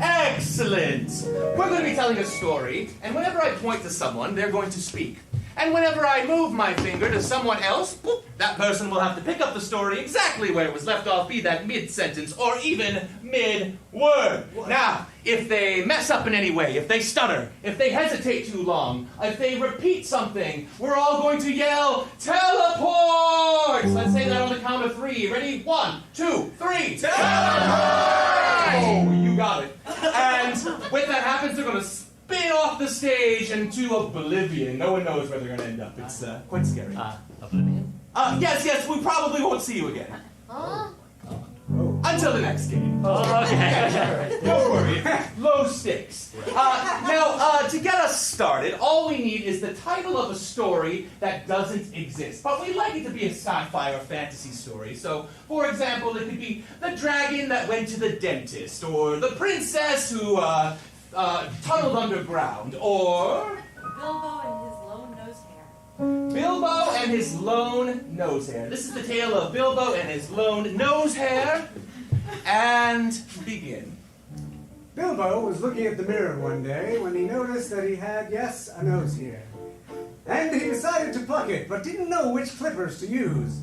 Excellent. We're going to be telling a story, and whenever I point to someone, they're going to speak. And whenever I move my finger to someone else, whoop, that person will have to pick up the story exactly where it was left off, be that mid-sentence or even mid-word. Now, if they mess up in any way, if they stutter, if they hesitate too long, if they repeat something, we're all going to yell, teleport! Let's say that on the count of 3. Ready? 1, 2, 3. Teleport! Oh, you got it. And when that happens, they're going to spit spin off the stage into oblivion. No one knows where they're going to end up. It's quite scary. Oblivion? Yes, we probably won't see you again. Huh? Until the next game. Oh, okay. Don't worry, low stakes. Now, to get us started, all we need is the title of a story that doesn't exist. But we'd like it to be a sci-fi or fantasy story. So, for example, it could be The Dragon That Went to the Dentist, or The Princess Who Tunneled Underground, or Bilbo and his lone nose hair. Bilbo and His Lone Nose Hair. This is the tale of Bilbo and his lone nose hair. And begin. Bilbo was looking at the mirror one day when he noticed that he had, yes, a nose hair. And he decided to pluck it, but didn't know which clippers to use.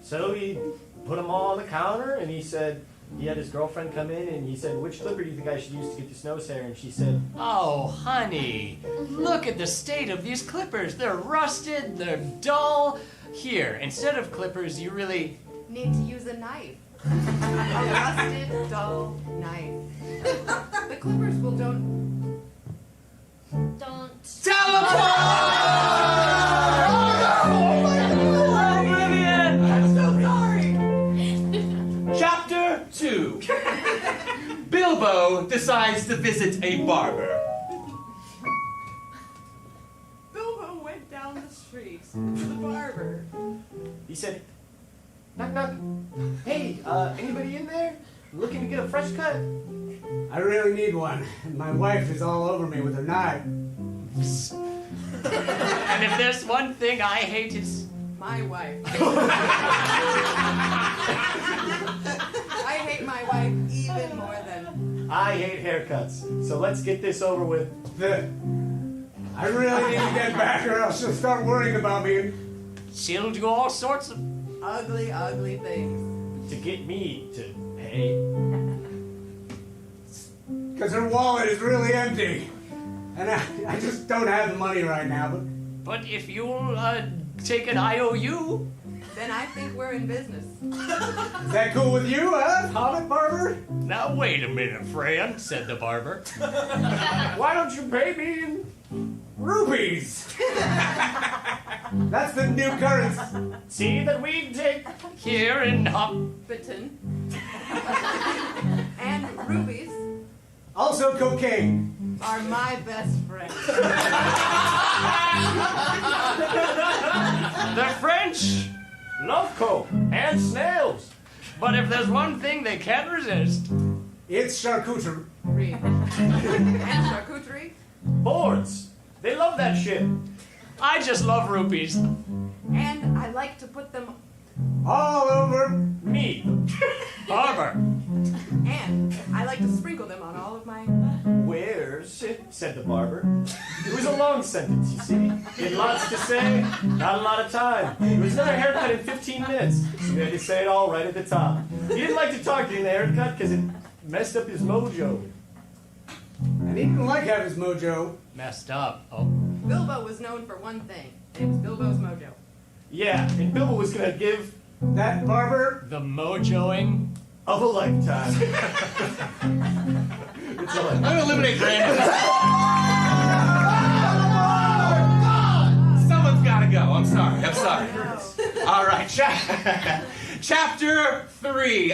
So he put them all on the counter, and he said, he had his girlfriend come in, and he said, which clipper do you think I should use to get this nose hair? And she said, Oh, honey, look at the state of these clippers. They're rusted, they're dull. Here, instead of clippers, you really Need to use a knife. A rusted, dull knife. The clippers will don't. I'm so sorry. Chapter 2. Bilbo decides to visit a barber. Bilbo went down the street to the barber. he said, knock, knock. Hey, anybody in there? Looking to get a fresh cut? I really need one. My wife is all over me with her knife. And if there's one thing I hate, it's My wife. I hate my wife even more than. I hate haircuts. So let's get this over with. I really need to get back or else she'll start worrying about me. she'll do all sorts of Ugly, ugly things. To get me to pay. Because her wallet is really empty. And I just don't have the money right now. But if you'll take an IOU, Then I think we're in business. Is that cool with you, huh, Hobbit Barber? now wait a minute, friend, said the barber. Why don't you pay me in Rupees! That's the new currency. See that we take Here in Hobbiton. And rubies Also cocaine. are my best friends. the French love coke and snails. But if there's one thing they can't resist, It's charcuterie. And charcuterie. Boards. They love that shit. I just love rupees. And I like to put them. All over me. Barber. And I like to sprinkle them on all of my. Where's it? Said the barber. It was a long sentence, you see. He had lots to say, not a lot of time. It was another haircut in 15 minutes, so he had to say it all right at the top. He didn't like to talk during the haircut because it messed up his mojo. And he didn't like having his mojo. Messed up. Oh. Bilbo was known for one thing. It was Bilbo's mojo. Yeah, and Bilbo was gonna give that barber the mojoing of a lifetime. It's all I'm gonna eliminate Brandon. Someone's gotta go. I'm sorry. All right, chapter 3.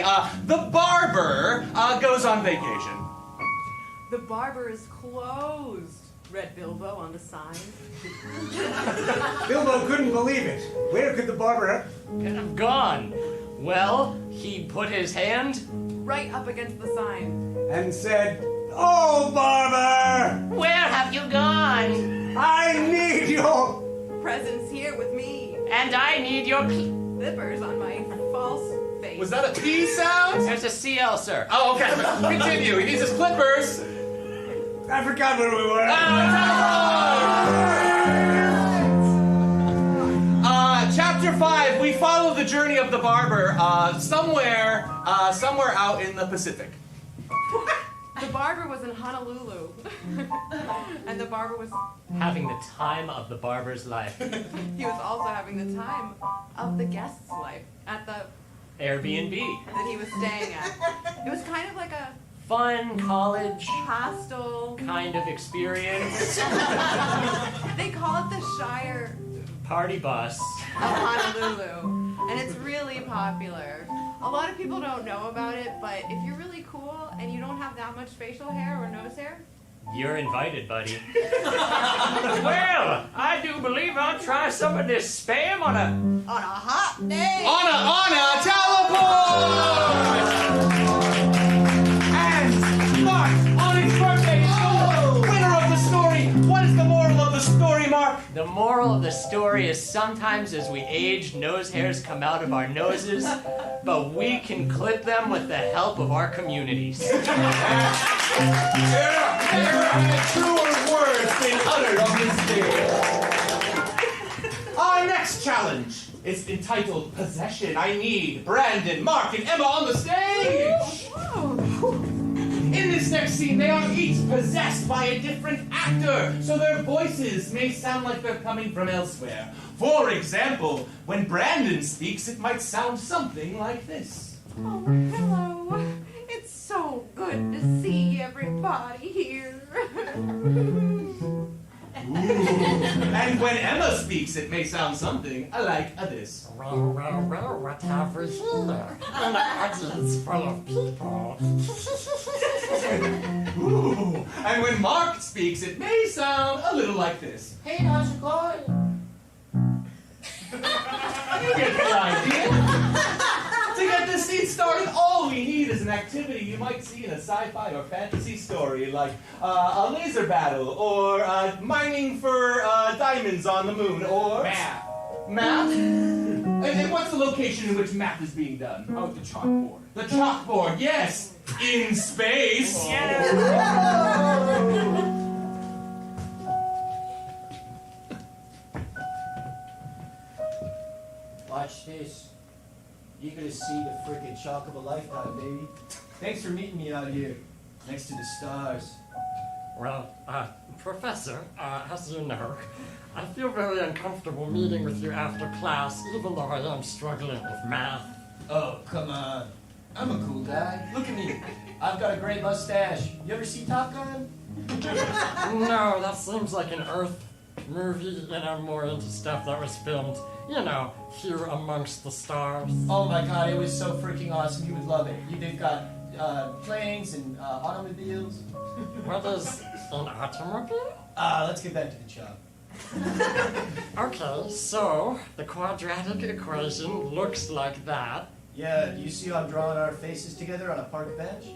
The barber goes on vacation. The barber is closed, read Bilbo on the sign. Bilbo couldn't believe it. Where could the barber have gone? Well, he put his hand right up against the sign and said, "Oh, barber! Where have you gone? I need your presence here with me. And I need your clippers on my false face." Was that a P sound? There's a CL, sir. Oh, okay. Continue. He needs his clippers. I forgot where we were. Chapter 5, we follow the journey of the barber somewhere out in the Pacific. The barber was in Honolulu. And the barber was having the time of the barber's life. He was also having the time of the guest's life at the Airbnb that he was staying at. It was kind of like a fun college Hostel. kind of experience. They call it the Shire Party bus. of Honolulu, and it's really popular. A lot of people don't know about it, but if you're really cool and you don't have that much facial hair or nose hair, You're invited, buddy. Well, I do believe I'll try some of this spam on a hot day. On a teleport! And Mark, on his birthday, is the winner of the story. What is the moral of the story, Mark? The moral of the story is sometimes as we age, nose hairs come out of our noses, but we can clip them with the help of our communities. Never had truer words been uttered on this stage. Our next challenge is entitled Possession. I need Brandon, Mark, and Emma on the stage. In this next scene, they are each possessed by a different actor, so their voices may sound like they're coming from elsewhere. For example, when Brandon speaks, it might sound something like this. Oh, hello. It's so good to see everybody here. And when Emma speaks, it may sound something like this. Well, what have we here? An audience full of people. Ooh. And when Mark speaks, it may sound a little like this. Hey, how's it going? You get the idea. To get this scene started, all we need is an activity you might see in a sci-fi or fantasy story, like a laser battle, or mining for diamonds on the moon, or Math. Math? And what's the location in which math is being done? Oh, the chalkboard. The chalkboard, yes! In space! Watch this. You're gonna see the freaking shock of a lifetime, baby. Thanks for meeting me out here, next to the stars. Well, Professor, as you know, I feel very uncomfortable meeting with you after class, even though I am struggling with math. Oh, come on. I'm a cool guy. Look at me. I've got a gray mustache. You ever see Top Gun? No, that seems like an Earth movie, and I'm more into stuff that was filmed, you know, here amongst the stars. Oh my god, it was so freaking awesome. You would love it. They've got planes and automobiles. What is an automobile? Let's get back to the chop. Okay, so the quadratic equation looks like that. Yeah, you see how I'm drawing our faces together on a park bench?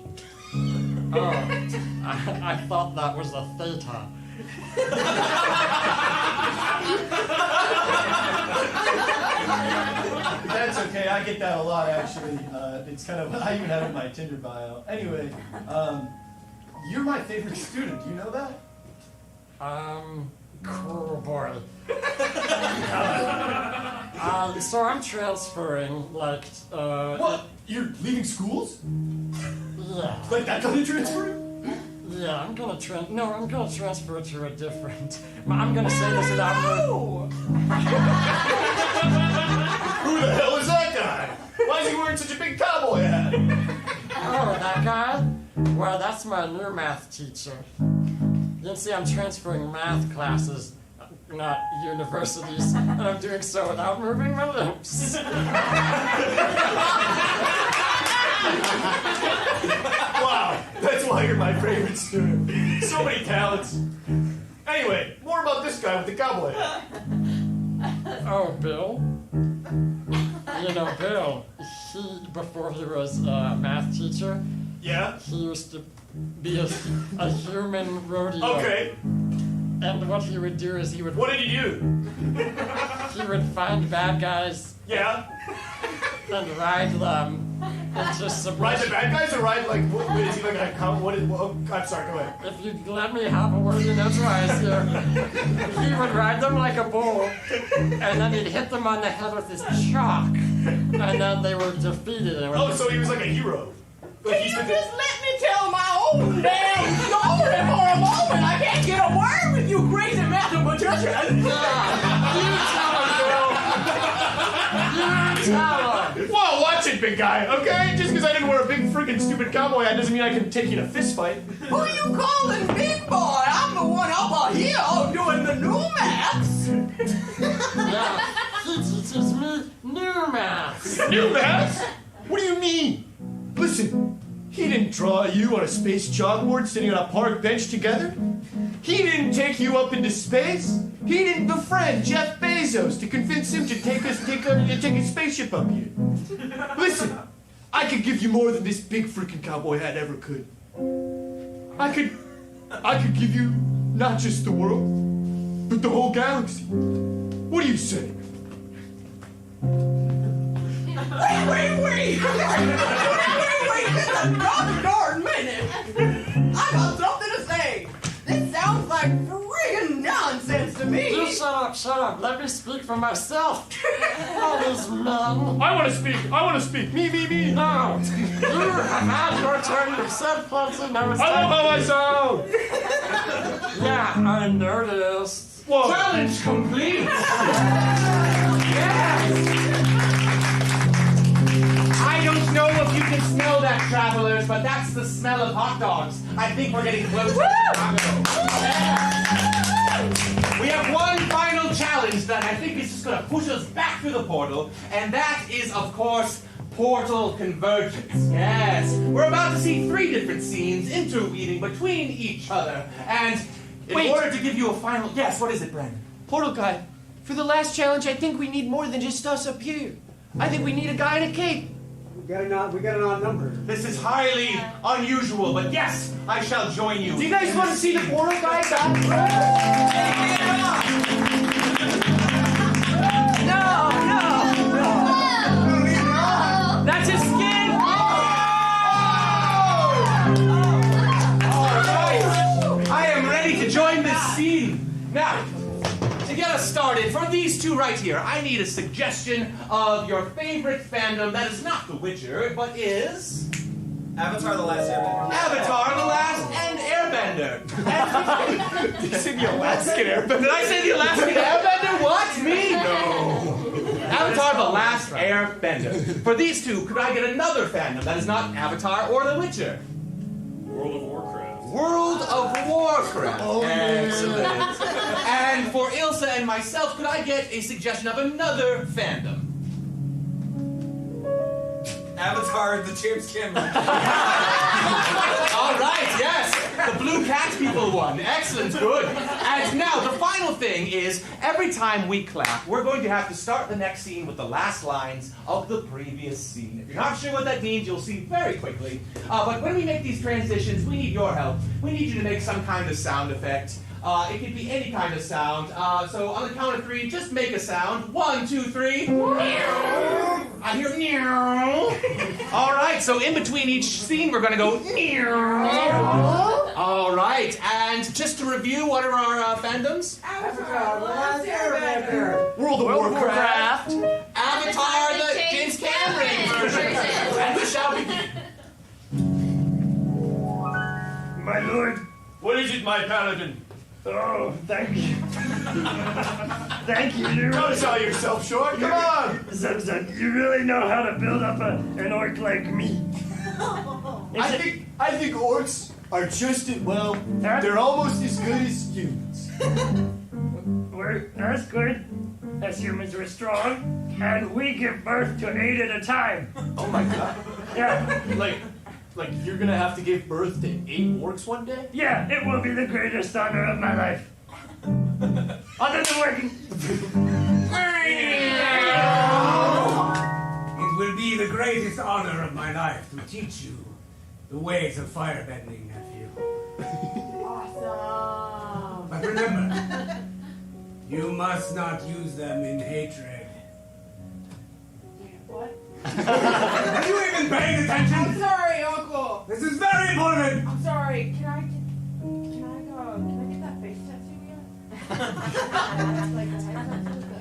Oh, I thought that was a theta. That's okay, I get that a lot actually. It's kind of, I even have it in my Tinder bio. Anyway, you're my favorite student, do you know that? Cool boy. So I'm transferring, like, What? You're leaving schools? Yeah. Like that kind of transfer? Yeah, I'm gonna transfer to a different. I'm gonna say this without. Who the hell is that guy? Why is he wearing such a big cowboy hat? Oh, that guy? Well, that's my new math teacher. You can see I'm transferring math classes, not universities, and I'm doing so without moving my lips. Wow, that's why you're my favorite student. So many talents. Anyway, more about this guy with the cowboy hat. Oh, Bill? You know, Bill, before he was a math teacher, yeah, he used to be a human rodeo. Okay. And what he would do is he would... What did he do? He would find bad guys. Yeah. And ride them into submission. Ride the bad guys or ride like, wait, is he like an account? I'm sorry, go ahead. If you let me have a word in edgewise here, he would ride them like a bull, and then he'd hit them on the head with his chalk, and then they were defeated. So he was like a hero. Like Can you just let me tell my own damn story for a moment? I can't get a word with you crazy mathematicians. You tell him, Bill. You tell him. Whoa, watch it, it, big guy, okay? Just because I didn't wear a big freaking stupid cowboy hat doesn't mean I can take you in a fist fight. Who you calling big boy? I'm the one up here doing the new maths. Yeah, he teaches me new maths. New maths? What do you mean? Listen, he didn't draw you on a space chalkboard sitting on a park bench together. He didn't take you up into space. He didn't befriend Jeff Bezos to convince him to take a spaceship up here. Listen, I could give you more than this big freaking cowboy hat ever could. I could give you not just the world, but the whole galaxy. What do you say? Wait, just a darn minute. I got something to say. This sounds like friggin' nonsense to me. You shut up. Let me speak for myself. All these men. I want to speak. Me. No. You have had your turn. You've said plenty. Now it's I time. love how I sound. Yeah, I noticed. Whoa. Challenge complete. I don't know if you can smell that, travelers, but that's the smell of hot dogs. I think we're getting close to Chicago. We have one final challenge that I think is just going to push us back through the portal, and that is, of course, portal convergence. Yes, we're about to see 3 different scenes interweaving between each other, and in order to give you a final... Yes, what is it, Brandon? Portal guy, for the last challenge, I think we need more than just us up here. I think we need a guy in a cape. We got an odd number. This is highly unusual, but yes, I shall join you. Do you guys want to see the portal guy back? No. That's his skin. All right, I am ready to join this scene. Now, to get us started, for these two right here, I need a suggestion of your favorite fandom that is not The Witcher, but is... Avatar: The Last Airbender. Avatar: The Last and Airbender. Did you say the Alaskan Airbender? Did I say the Alaskan Airbender? What? Me? No. Avatar: The Last Airbender. For these two, could I get another fandom that is not Avatar or The Witcher? World of Warcraft. World of Warcraft. Oh, excellent. And for Ilsa and myself, could I get a suggestion of another fandom? Avatar: The James Cameron. All right, yes, the Blue Cat people won. Excellent, good. And now the final thing is, every time we clap, we're going to have to start the next scene with the last lines of the previous scene. If you're not sure what that means, you'll see very quickly. But when we make these transitions, we need your help. We need you to make some kind of sound effect. It could be any kind of sound. So on the count of 3, just make a sound. 1, 2, 3. I hear meow. All right, so in between each scene, we're going to go meow. All right, and just to review, what are our fandoms? Avatar: The Last Airbender. World of Warcraft. Avatar, the James Cameron version. And we shall begin. My lord. What is it, my paladin? Oh, thank you. Thank you. Don't sell yourself short. Come on. Zeb, you really know how to build up an orc like me. I think orcs are just as well. They're almost as good as humans. We're as good as humans. We're strong, and we give birth to 8 at a time. Oh my god. Yeah. Like you're gonna have to give birth to 8 orcs one day? Yeah, it will be the greatest honor of my life. Other than working. It will be the greatest honor of my life to teach you the ways of firebending, nephew. Awesome. But remember, you must not use them in hatred. What? Are you even paying attention? I'm sorry, Uncle. This is very important. I'm sorry. Can I get that face tattoo yet? Like the head tattoo, the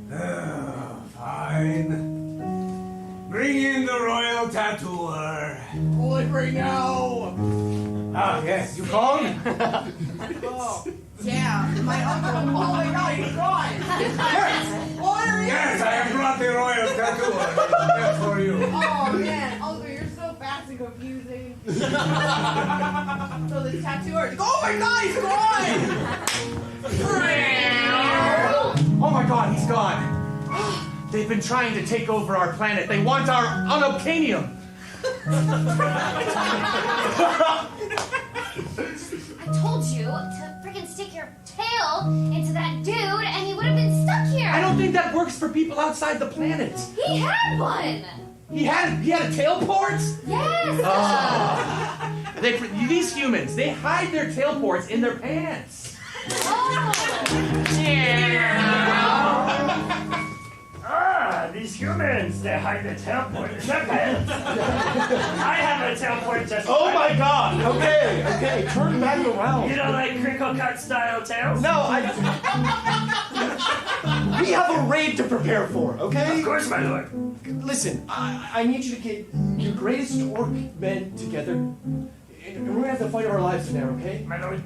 arrow. Fine. Bring in the royal tattooer. Pull it right now. Ah, yes. You called? Oh, yeah. My uncle. Oh my God, he's gone. Yes. Oh, there he is. Yes, I have brought the royal tattoo artist for you. Oh man, Uncle, you're so fast and confusing. So this tattoo artist. Oh my God, he's gone! Oh my God, he's gone. They've been trying to take over our planet. They want our unobtainium. I told you to freaking stick your tail into that dude and he would have been stuck here. I don't think that works for people outside the planet. He had one. He had a tail port? Yes. These humans, they hide their tail ports in their pants. These humans, they hide their tailport in their pants. I have a tailport just Oh my God! Okay, turn back around. You don't like crinkle cut style tails? No, we have a raid to prepare for, okay? Of course, my lord. Listen, I need you to get your greatest orc men together, and we're gonna have to fight our lives in there, okay? My lord,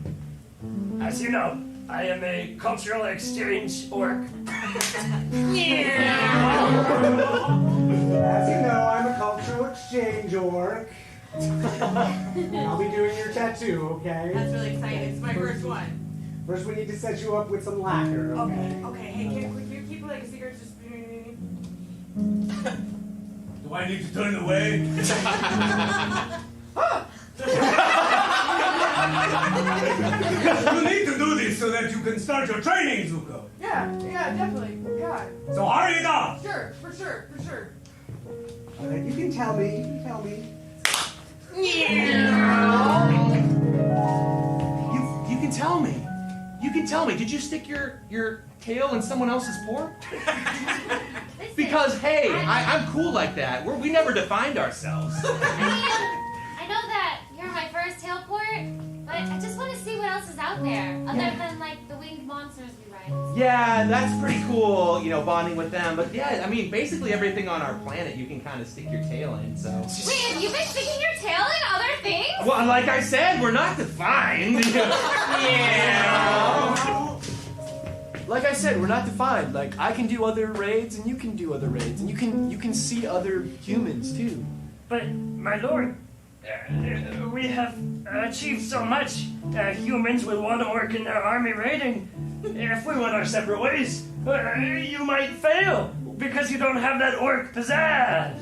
as you know, I am a cultural exchange orc. As you know, I'm a cultural exchange orc. I'll be doing your tattoo, okay? That's really exciting. It's my first one. First, we need to set you up with some lacquer, okay? Okay. Hey, can you keep it like a secret? Just. Do I need to turn away? You need to do this so that you can start your training, Zuko. Yeah, definitely. God. So hurry it up. Sure, for sure. You can tell me. You can tell me. You can tell me. Did you stick your tail in someone else's port? Because hey, I'm cool like that. We never defined ourselves. I know that you're my first teleport, but I just want to see what else is out there, other than like the winged monsters we ride. Yeah, that's pretty cool, bonding with them. But yeah, I mean, basically everything on our planet you can kind of stick your tail in, so. Wait, have you been sticking your tail in other things? Well, like I said, we're not defined. Yeah. Like I said, we're not defined. Like, I can do other raids, and you can do other raids, and you can see other humans too. But, my lord, we have achieved so much. Humans with one orc in their army raiding. If we went our separate ways, you might fail because you don't have that orc pizzazz.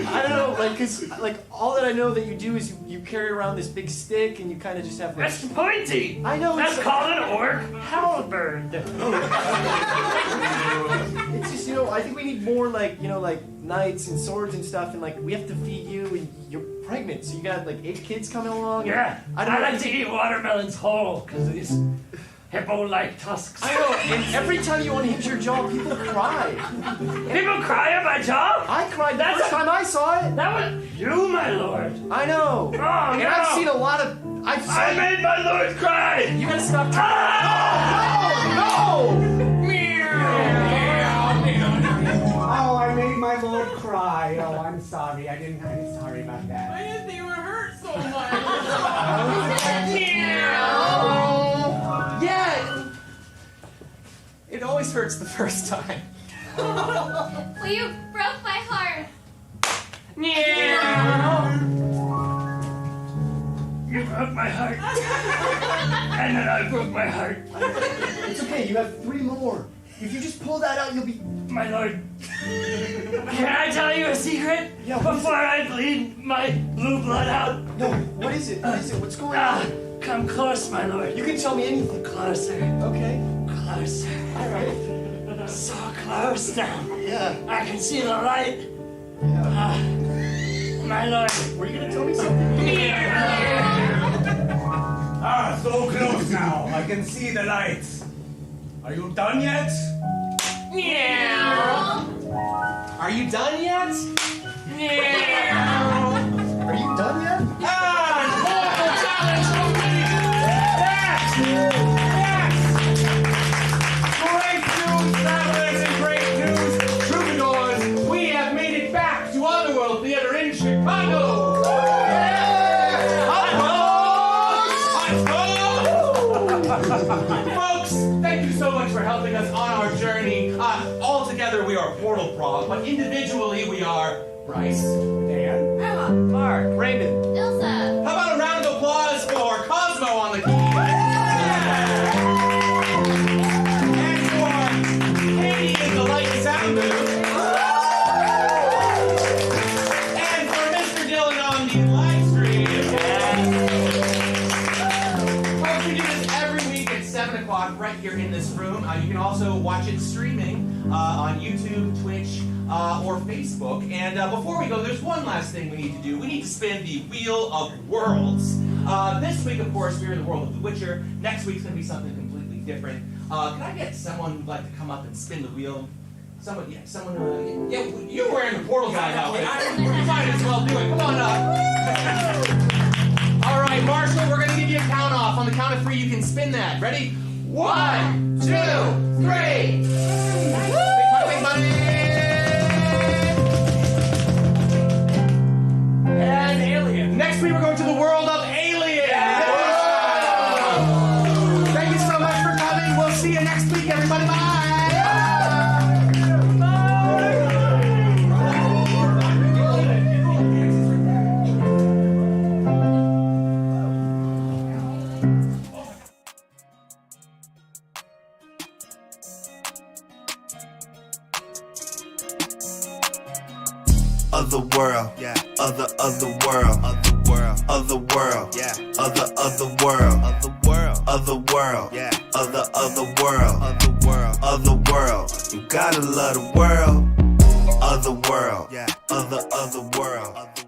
I don't know, cause all that I know that you do is you carry around this big stick and you kind of just have. That's pointy. I know. That's called an orc halberd. It's just I think we need more knights and swords and stuff, and we have to feed you, and you're pregnant, so you got 8 kids coming along. Yeah, I like to eat watermelons whole because of these hippo-like tusks. I know, and every time you want to hit your jaw, people cry. People cry at my jaw? I cried the first time I saw it. That was you, my lord. I know. Oh, and no. I've seen a lot of. I made my lord cry. You gotta stop trying. No! Oh, I made my lord cry. Oh, I'm sorry. I'm sorry about that. I didn't think it would hurt so much. Yeah. It always hurts the first time. Well, you broke my heart. You broke my heart. And then I broke my heart. It's okay, you have 3 more. If you just pull that out, you'll be... My lord, can I tell you a secret? Yeah, before I bleed my blue blood out? No, what is it? What is it? What's going on? Come close, my lord. You can tell me anything. Closer. Okay. Closer. All right. So close now. Yeah. I can see the light. Yeah. My lord. Were you going to tell me something? So close now. I can see the lights. Are you done yet? Are you done yet? Are you done yet? Portal challenge complete! Yes! Great news, travelers, and great news, troubadours! We have made it back to Otherworld Theater in Chicago! Hot dogs! Hot dogs! folks, thank you so much for helping us on our journey. All together we are Portal-Prov, but individually we are Bryce, Dan, Emma, Mark, Raymond, Ilsa. how about a round of applause for Cosmo on the keys? And for Katie in the light and sound booth. And for Mr. Dylan on the live stream. Folks, we do this every week at 7 o'clock right here in this room. You can also watch it streaming on YouTube, Twitch, or Facebook. And before we go, there's one last thing we need to do. We need to spin the Wheel of Worlds. This week, of course, we're in the world of The Witcher. Next week's going to be something completely different. Can I get someone who'd like to come up and spin the wheel? Someone, yeah, someone, yeah, you're wearing the Portal Guy outfit. You might as well do it. Come on up. All right, Marshall, we're going to give you a count off. On the count of 3, you can spin that. Ready? 1, 2, 3. Big money. And Alien. Next week, we're going to the world of Alien. Thank you so much for coming. We'll see you next week, everybody. Bye. Other world, yeah. Other world, other world, yeah. Other world, other world, yeah. Other world. You gotta love the world. Other world, yeah. Other world.